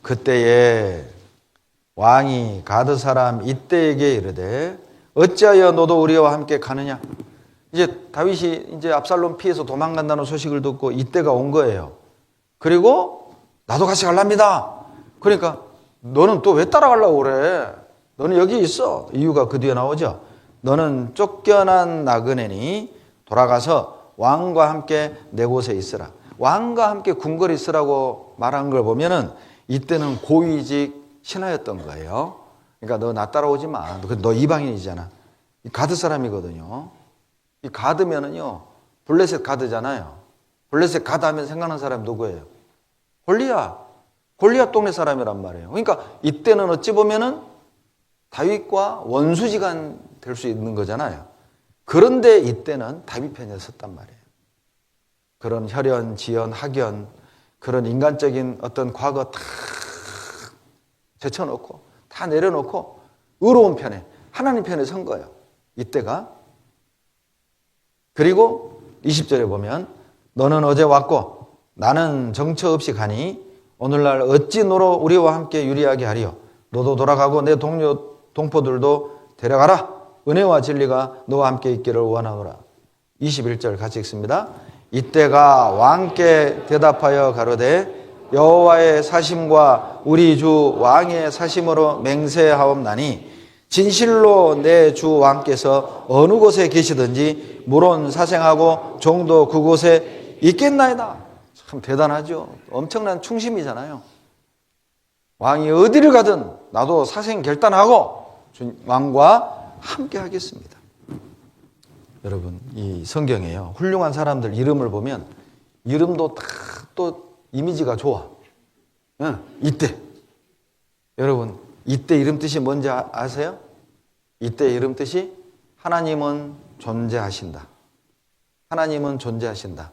그때에 왕이 가드 사람 이때에게 이르되 어찌하여 너도 우리와 함께 가느냐? 이제 다윗이 이제 압살롬 피해서 도망간다는 소식을 듣고 이때가 온 거예요. 그리고 나도 같이 갈랍니다. 그러니까 너는 또 왜 따라가려고 그래? 너는 여기 있어. 이유가 그 뒤에 나오죠. 너는 쫓겨난 나그네니 돌아가서 왕과 함께 내 곳에 있으라. 왕과 함께 궁궐에 있으라고 말한 걸 보면은 이때는 고위직 신하였던 거예요. 그러니까 너 나 따라오지 마. 너 이방인이잖아. 가드 사람이거든요. 이 가드면은요, 블레셋 가드잖아요. 블레셋 가드 하면 생각나는 사람이 누구예요? 골리앗 동네 사람이란 말이에요. 그러니까 이때는 어찌 보면은 다윗과 원수지간 될 수 있는 거잖아요. 그런데 이때는 다윗 편에 섰단 말이에요. 그런 혈연, 지연, 학연, 그런 인간적인 어떤 과거 다 제쳐놓고, 다 내려놓고, 의로운 편에, 하나님 편에 선 거예요. 이때가. 그리고 20절에 보면 너는 어제 왔고 나는 정처 없이 가니 오늘날 어찌 너로 우리와 함께 유리하게 하리요. 너도 돌아가고 내 동료 동포들도 데려가라. 은혜와 진리가 너와 함께 있기를 원하노라. 21절 같이 읽습니다. 이때가 왕께 대답하여 가로되 여호와의 사심과 우리 주 왕의 사심으로 맹세하옵나니 진실로 내 주 왕께서 어느 곳에 계시든지 물론 사생하고 종도 그곳에 있겠나이다. 참 대단하죠. 엄청난 충심이잖아요. 왕이 어디를 가든 나도 사생 결단하고 왕과 함께 하겠습니다. 여러분, 이 성경에요, 훌륭한 사람들 이름을 보면 이름도 다 또 이미지가 좋아. 이때. 여러분, 이때 이름 뜻이 뭔지 아세요? 이때 이름 뜻이 하나님은 존재하신다. 하나님은 존재하신다.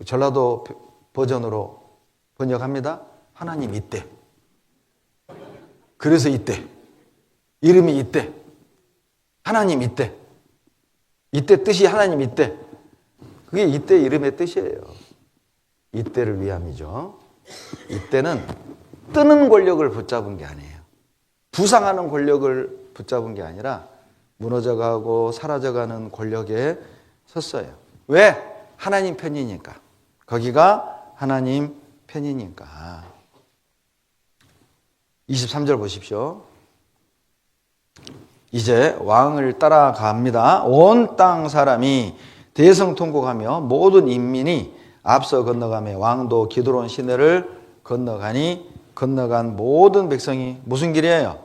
전라도 버전으로 번역합니다. 하나님 이때. 그래서 이때. 이름이 이때. 하나님 이때. 이때 뜻이 하나님 이때. 그게 이때 이름의 뜻이에요. 이때를 위함이죠. 이때는 뜨는 권력을 붙잡은 게 아니에요. 부상하는 권력을 붙잡은 게 아니라 무너져가고 사라져가는 권력에 섰어요. 왜? 하나님 편이니까. 거기가 하나님 편이니까. 23절 보십시오. 이제 왕을 따라갑니다. 온 땅 사람이 대성통곡하며 모든 인민이 앞서 건너가며 왕도 기드론 시내를 건너가니 건너간 모든 백성이 무슨 길이에요?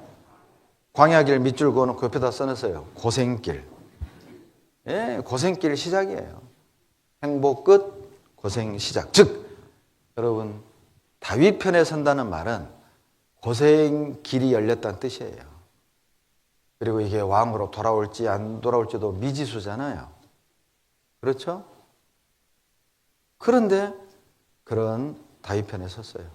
광야길 밑줄 그어놓고 옆에다 써놨어요. 고생길. 예, 고생길 시작이에요. 행복 끝, 고생 시작. 즉, 여러분, 다윗 편에 선다는 말은 고생길이 열렸다는 뜻이에요. 그리고 이게 왕으로 돌아올지 안 돌아올지도 미지수잖아요. 그렇죠? 그런데 그런 다윗 편에 섰어요.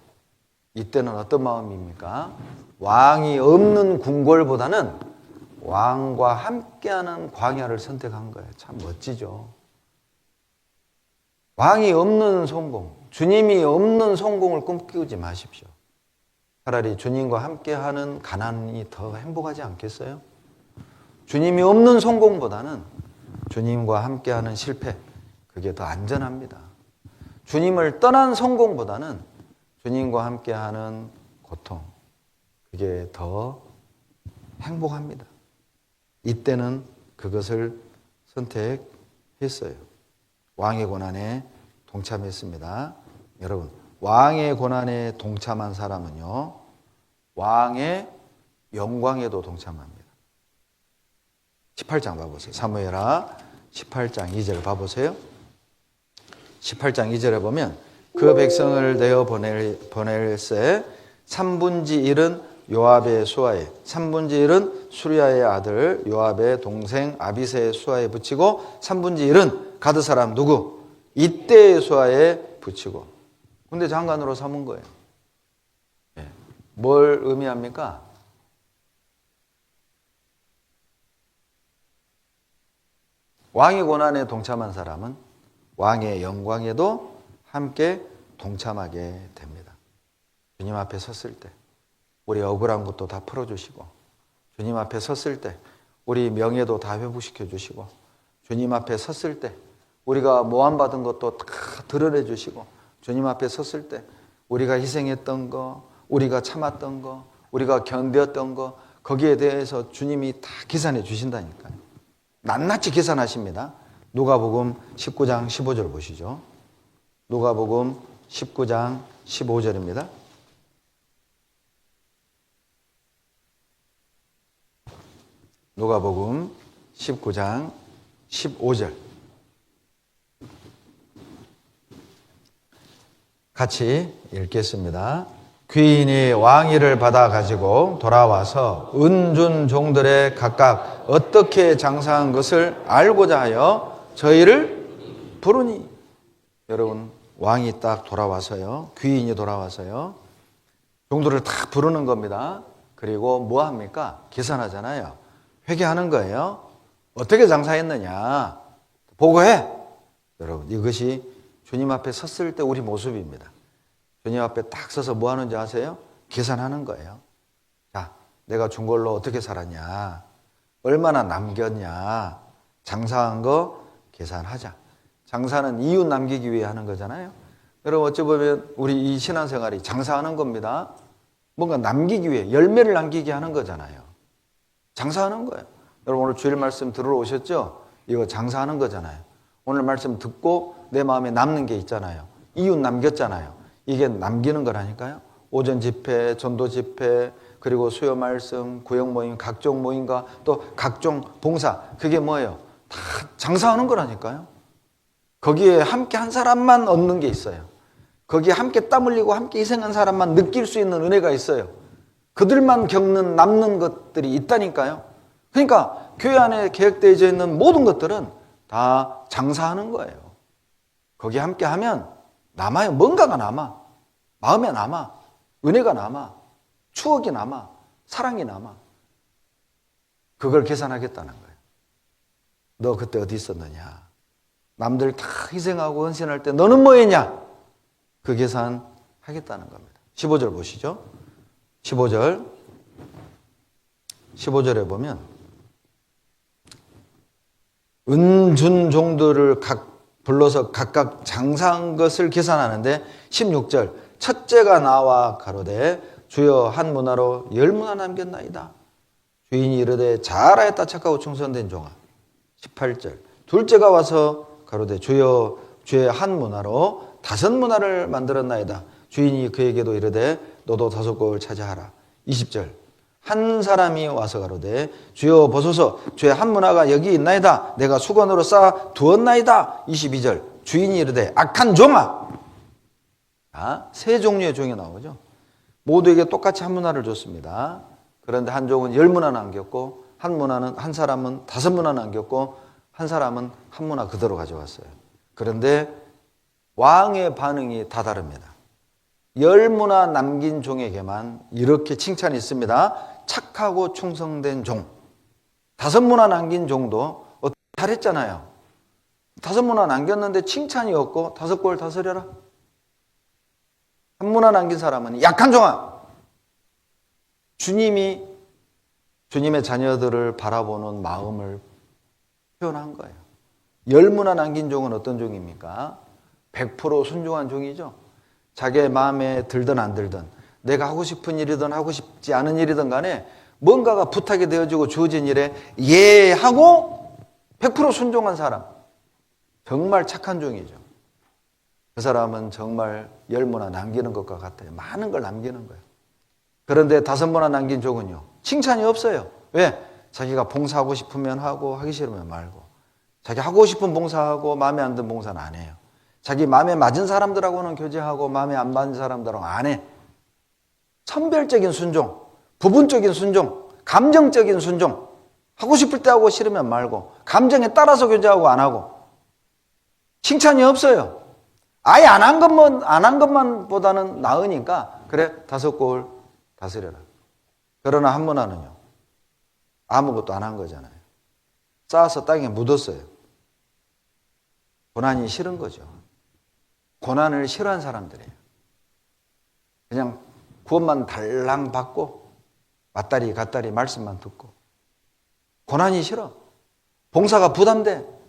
이때는 어떤 마음입니까? 왕이 없는 궁궐보다는 왕과 함께하는 광야를 선택한 거예요. 참 멋지죠. 왕이 없는 성공, 주님이 없는 성공을 꿈꾸지 마십시오. 차라리 주님과 함께하는 가난이 더 행복하지 않겠어요? 주님이 없는 성공보다는 주님과 함께하는 실패, 그게 더 안전합니다. 주님을 떠난 성공보다는 주님과 함께하는 고통, 그게 더 행복합니다. 이때는 그것을 선택했어요. 왕의 고난에 동참했습니다. 여러분, 왕의 고난에 동참한 사람은요, 왕의 영광에도 동참합니다. 18장 봐보세요. 사무엘하 18장 2절 봐보세요. 18장 2절에 보면 그 백성을 내어 보낼세 3분지 1은 요압의 수하에 3분지 1은 수리아의 아들 요압의 동생 아비새의 수하에 붙이고 3분지 1은 가드 사람 누구? 이때의 수하에 붙이고 군대 장관으로 삼은 거예요. 뭘 의미합니까? 왕의 고난에 동참한 사람은 왕의 영광에도 함께 동참하게 됩니다. 주님 앞에 섰을 때 우리 억울한 것도 다 풀어주시고 주님 앞에 섰을 때 우리 명예도 다 회복시켜 주시고 주님 앞에 섰을 때 우리가 모함받은 것도 다 드러내 주시고 주님 앞에 섰을 때 우리가 희생했던 거, 우리가 참았던 거, 우리가 견뎠던 거 거기에 대해서 주님이 다 계산해 주신다니까요. 낱낱이 계산하십니다. 누가복음 19장 15절 보시죠. 누가복음 19장 15절입니다. 누가복음 19장 15절 같이 읽겠습니다. 귀인이 왕위를 받아 가지고 돌아와서 은준 종들의 각각 어떻게 장사한 것을 알고자 하여 저희를 부르니. 여러분, 왕이 딱 돌아와서요, 귀인이 돌아와서요, 종들을 다 부르는 겁니다. 그리고 뭐 합니까? 계산하잖아요. 회개하는 거예요. 어떻게 장사했느냐 보고해. 여러분, 이것이 주님 앞에 섰을 때 우리 모습입니다. 주님 앞에 딱 서서 뭐 하는지 아세요? 계산하는 거예요. 자, 내가 준 걸로 어떻게 살았냐, 얼마나 남겼냐, 장사한 거 계산하자. 장사는 이웃 남기기 위해 하는 거잖아요. 여러분, 어찌 보면 우리 이 신앙생활이 장사하는 겁니다. 뭔가 남기기 위해, 열매를 남기게 하는 거잖아요. 장사하는 거예요. 여러분, 오늘 주일 말씀 들으러 오셨죠? 이거 장사하는 거잖아요. 오늘 말씀 듣고 내 마음에 남는 게 있잖아요. 이웃 남겼잖아요. 이게 남기는 거라니까요. 오전 집회, 전도 집회, 그리고 수요 말씀, 구역 모임, 각종 모임과 또 각종 봉사, 그게 뭐예요? 다 장사하는 거라니까요. 거기에 함께 한 사람만 얻는 게 있어요. 거기에 함께 땀 흘리고 함께 희생한 사람만 느낄 수 있는 은혜가 있어요. 그들만 겪는 남는 것들이 있다니까요. 그러니까 교회 안에 계획되어져 있는 모든 것들은 다 장사하는 거예요. 거기 함께 하면 남아요. 뭔가가 남아. 마음에 남아. 은혜가 남아. 추억이 남아. 사랑이 남아. 그걸 계산하겠다는 거예요. 너 그때 어디 있었느냐? 남들 다 희생하고 헌신할 때 너는 뭐 했냐? 그 계산 하겠다는 겁니다. 15절 보시죠. 15절에 보면 은준 종들을 불러서 각각 장사한 것을 계산하는데 16절 첫째가 나와 가로되 주여 한 문화로 10문화 남겼나이다. 주인이 이르되 잘하였다 착하고 충성된 종아. 18절 둘째가 와서 가로되 주여 주의 한 문화로 5문화를 만들었나이다. 주인이 그에게도 이르되 너도 5곡을 차지하라. 20절 한 사람이 와서 가로되 주여 보소서 주의 한 문화가 여기 있나이다. 내가 수건으로 쌓아 두었나이다. 22절 주인이 이르되 악한 종아. 세 종류의 종이 나오죠. 모두에게 똑같이 한 문화를 줬습니다. 그런데 한 종은 10문화 남겼고 한 사람은 5문화 남겼고 한 사람은 한 문화 그대로 가져왔어요. 그런데 왕의 반응이 다 다릅니다. 10문화 남긴 종에게만 이렇게 칭찬이 있습니다. 착하고 충성된 종. 5문화 남긴 종도 잘했잖아요. 5문화 남겼는데 칭찬이 없고 5골 다스려라. 한문화 남긴 사람은 약한 종아. 주님이 주님의 자녀들을 바라보는 마음을 표현한 거예요. 열문화 남긴 종은 어떤 종입니까? 100% 순종한 종이죠. 자기의 마음에 들든 안 들든 내가 하고 싶은 일이든 하고 싶지 않은 일이든 간에 뭔가가 부탁이 되어지고 주어진 일에 예 하고 100% 순종한 사람. 정말 착한 종이죠. 그 사람은 정말 열문화 남기는 것과 같아요. 많은 걸 남기는 거예요. 그런데 5문화 남긴 종은요, 칭찬이 없어요. 왜? 자기가 봉사하고 싶으면 하고 하기 싫으면 말고, 자기 하고 싶은 봉사하고 마음에 안 드는 봉사는 안 해요. 자기 마음에 맞은 사람들하고는 교제하고 마음에 안 맞는 사람들하고 안 해. 선별적인 순종, 부분적인 순종, 감정적인 순종. 하고 싶을 때 하고 싫으면 말고, 감정에 따라서 교제하고 안 하고. 칭찬이 없어요. 아예 안 한 것만 보다는 나으니까 그래 5골 다스려라. 그러나 한문화는요, 아무것도 안 한 거잖아요. 쌓아서 땅에 묻었어요. 고난이 싫은 거죠. 고난을 싫어한 사람들이에요. 그냥 구원만 달랑 받고 왔다리 갔다리 말씀만 듣고. 고난이 싫어. 봉사가 부담돼.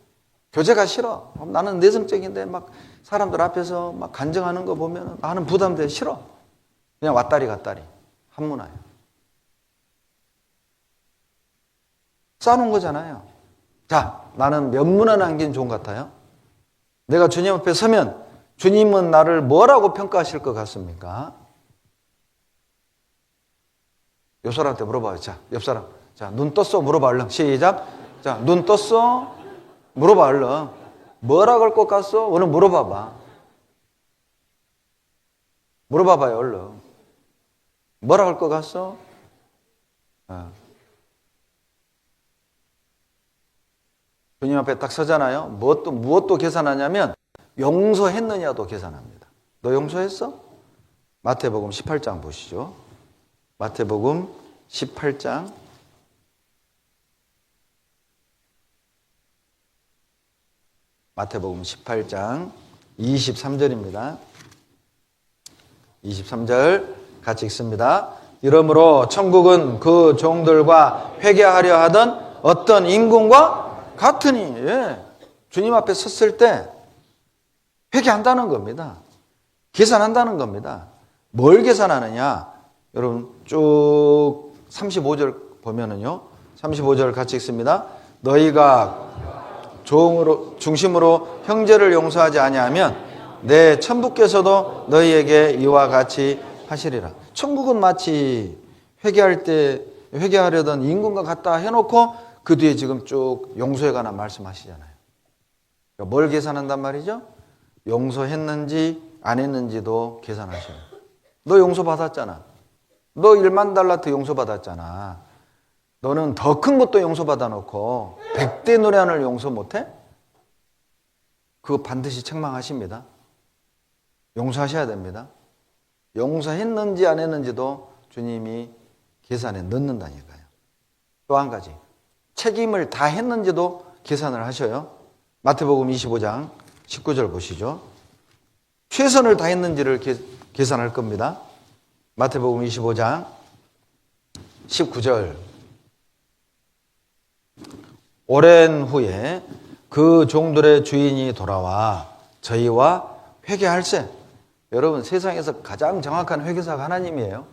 교제가 싫어. 나는 내성적인데 막 사람들 앞에서 막 간증하는 거 보면 나는 부담돼. 싫어. 그냥 왔다리 갔다리. 한문화예요. 쌓아놓은 거잖아요. 자, 나는 몇 문화 남긴 종 같아요? 내가 주님 앞에 서면 주님은 나를 뭐라고 평가하실 것 같습니까? 옆 사람한테 물어봐요. 자, 옆 사람. 자, 눈 떴어? 물어봐, 얼른. 시작. 자, 눈 떴어? 물어봐, 얼른. 뭐라고 할 것 같소? 오늘 물어봐봐. 물어봐봐요, 얼른. 뭐라고 할 것 같소? 주님 앞에 딱 서잖아요. 무엇도 계산하냐면 용서했느냐도 계산합니다. 너 용서했어? 마태복음 18장 보시죠. 마태복음 18장 마태복음 18장 23절입니다. 23절 같이 읽습니다. 이러므로 천국은 그 종들과 회개하려 하던 어떤 임금과 같으니, 예. 주님 앞에 섰을 때 회개한다는 겁니다. 계산한다는 겁니다. 뭘 계산하느냐? 여러분 쭉 35절 보면은요, 35절 같이 읽습니다. 너희가 중심으로 형제를 용서하지 아니하면 내 천부께서도 너희에게 이와 같이 하시리라. 천국은 마치 회개하려던 임금과 같다 해놓고 그 뒤에 지금 쭉 용서에 관한 말씀하시잖아요. 그러니까 뭘 계산한단 말이죠? 용서했는지 안 했는지도 계산하셔요. 너 용서받았잖아. 너 1만 달러트 용서받았잖아. 너는 더 큰 것도 용서받아 놓고 100대 노래한을 용서 못해? 그거 반드시 책망하십니다. 용서하셔야 됩니다. 용서했는지 안 했는지도 주님이 계산에 넣는다니까요. 또 한 가지, 책임을 다 했는지도 계산을 하셔요. 마태복음 25장 19절 보시죠. 최선을 다했는지를 계산할 겁니다. 마태복음 25장 19절. 오랜 후에 그 종들의 주인이 돌아와 저희와 회개할세. 여러분, 세상에서 가장 정확한 회계사가 하나님이에요.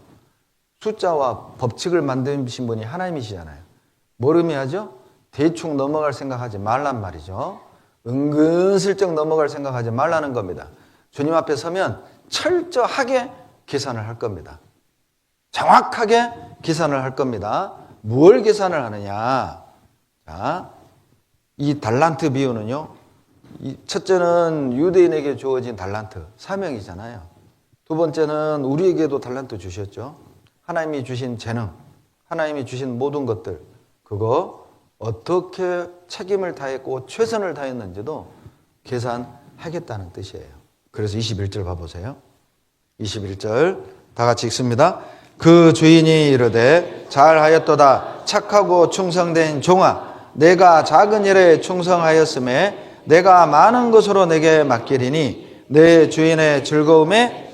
숫자와 법칙을 만드신 분이 하나님이시잖아요. 뭘 의미하죠? 대충 넘어갈 생각하지 말란 말이죠. 은근슬쩍 넘어갈 생각하지 말라는 겁니다. 주님 앞에 서면 철저하게 계산을 할 겁니다. 정확하게 계산을 할 겁니다. 뭘 계산을 하느냐? 자, 이 달란트 비유는요, 첫째는 유대인에게 주어진 달란트, 사명이잖아요. 두 번째는 우리에게도 달란트 주셨죠. 하나님이 주신 재능, 하나님이 주신 모든 것들, 그거 어떻게 책임을 다했고 최선을 다했는지도 계산하겠다는 뜻이에요. 그래서 21절 봐보세요. 21절 다 같이 읽습니다. 그 주인이 이르되 잘하였도다 착하고 충성된 종아, 내가 작은 일에 충성하였음에 내가 많은 것으로 내게 맡기리니 내 주인의 즐거움에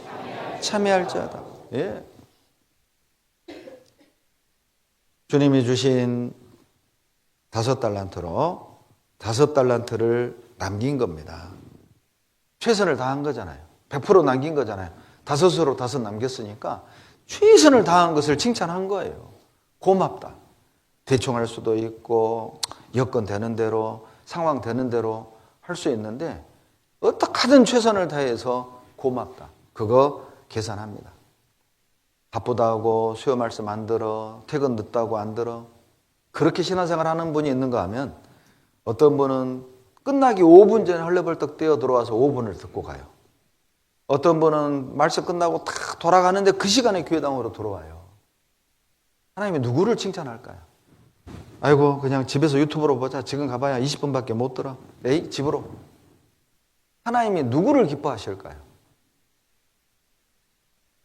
참여할지어다. 예. 주님이 주신 5달란트로 5달란트를 남긴 겁니다. 최선을 다한 거잖아요. 100% 남긴 거잖아요. 5으로 5 남겼으니까 최선을 다한 것을 칭찬한 거예요. 고맙다. 대충 할 수도 있고 여건 되는 대로 상황 되는 대로 할 수 있는데 어떻게든 최선을 다해서 고맙다. 그거 계산합니다. 바쁘다고 수요 말씀 안 들어, 퇴근 늦다고 안 들어. 그렇게 신앙생활 하는 분이 있는가 하면 어떤 분은 끝나기 5분 전에 헐레벌떡 뛰어 들어와서 5분을 듣고 가요. 어떤 분은 말씀 끝나고 탁 돌아가는데 그 시간에 교회당으로 들어와요. 하나님이 누구를 칭찬할까요? 아이고 그냥 집에서 유튜브로 보자. 지금 가봐야 20분밖에 못 들어. 에이 집으로. 하나님이 누구를 기뻐하실까요?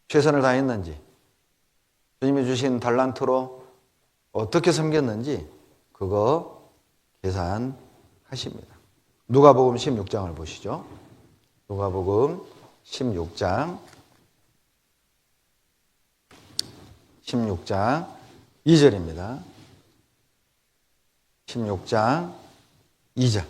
최선을 다했는지 주님이 주신 달란트로 어떻게 섬겼는지 그거 계산하십니다. 누가복음 16장을 보시죠. 누가복음 16장 2절입니다. 16장 2절.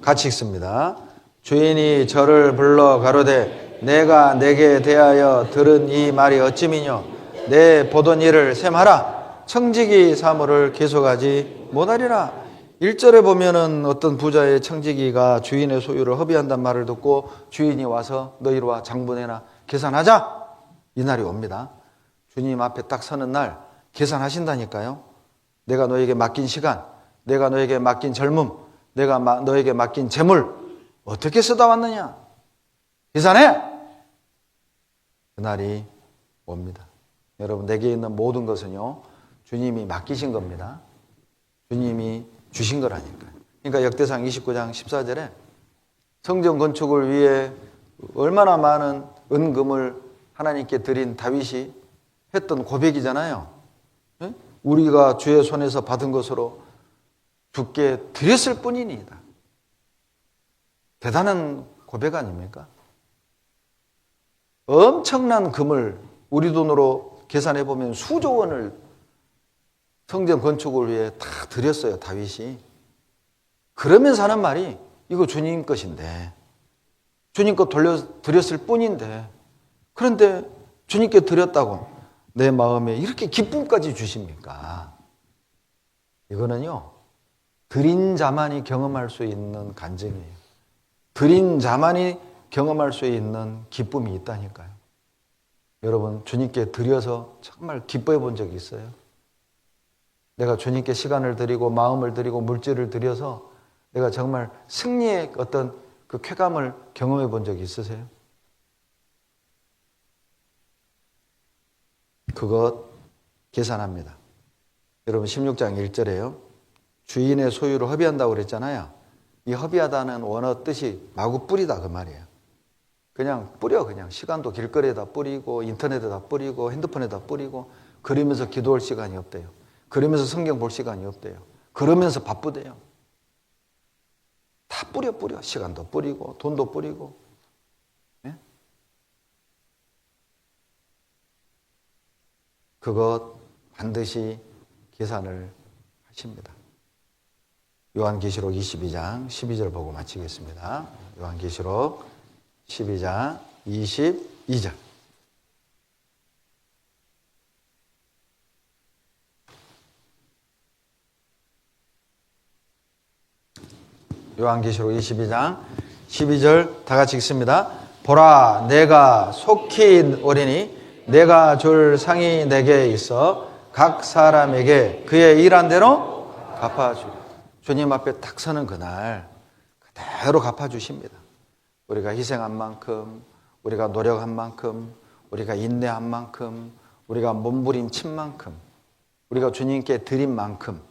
같이 읽습니다. 주인이 저를 불러 가로되 내가 내게 대하여 들은 이 말이 어찌미뇨 내 보던 일을 셈하라 청지기 사물을 계속하지 못하리라. 1절에 보면은 어떤 부자의 청지기가 주인의 소유를 허비한단 말을 듣고 주인이 와서 너희로 와 장부내나 계산하자 이 날이 옵니다. 주님 앞에 딱 서는 날 계산하신다니까요. 내가 너에게 맡긴 시간, 내가 너에게 맡긴 젊음, 내가 너에게 맡긴 재물 어떻게 쓰다 왔느냐 계산해. 그날이 옵니다. 여러분 내게 있는 모든 것은요 주님이 맡기신 겁니다. 주님이 주신 거라니까요. 그러니까 역대상 29장 14절에 성전 건축을 위해 얼마나 많은 은금을 하나님께 드린 다윗이 했던 고백이잖아요. 우리가 주의 손에서 받은 것으로 주께 드렸을 뿐이니이다. 대단한 고백 아닙니까? 엄청난 금을 우리 돈으로 계산해 보면 수조 원을 성전 건축을 위해 다 드렸어요, 다윗이. 그러면서 하는 말이 이거 주님 것인데 주님 것 드렸을 뿐인데 그런데 주님께 드렸다고 내 마음에 이렇게 기쁨까지 주십니까? 이거는요 드린 자만이 경험할 수 있는 간증이에요. 드린 자만이 경험할 수 있는 기쁨이 있다니까요. 여러분 주님께 드려서 정말 기뻐해 본 적이 있어요? 내가 주님께 시간을 드리고 마음을 드리고 물질을 드려서 내가 정말 승리의 어떤 그 쾌감을 경험해 본 적이 있으세요? 그것 계산합니다. 여러분 16장 1절에요. 주인의 소유를 허비한다고 그랬잖아요. 이 허비하다는 원어 뜻이 마구 뿌리다 그 말이에요. 그냥 뿌려 그냥 시간도 길거리에다 뿌리고 인터넷에다 뿌리고 핸드폰에다 뿌리고 그러면서 기도할 시간이 없대요. 그러면서 성경 볼 시간이 없대요. 그러면서 바쁘대요. 다 뿌려 시간도 뿌리고 돈도 뿌리고. 네? 그것 반드시 계산을 하십니다. 요한계시록 22장 12절 보고 마치겠습니다. 요한계시록 12장 22절. 요한계시록 22장 12절 다 같이 읽습니다. 보라 내가 속히 오리니 내가 줄 상이 내게 있어 각 사람에게 그의 일한 대로 갚아주리라. 주님 앞에 딱 서는 그날 그대로 갚아주십니다. 우리가 희생한 만큼, 우리가 노력한 만큼, 우리가 인내한 만큼, 우리가 몸부림친 만큼, 우리가 주님께 드린 만큼,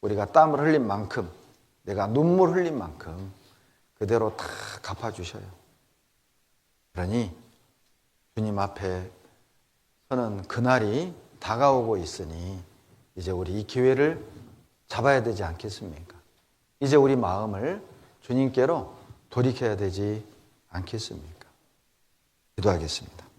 우리가 땀을 흘린 만큼, 내가 눈물 흘린 만큼 그대로 다 갚아주셔요. 그러니 주님 앞에 서는 그날이 다가오고 있으니 이제 우리 이 기회를 잡아야 되지 않겠습니까? 이제 우리 마음을 주님께로 돌이켜야 되지 않겠습니까? 기도하겠습니다.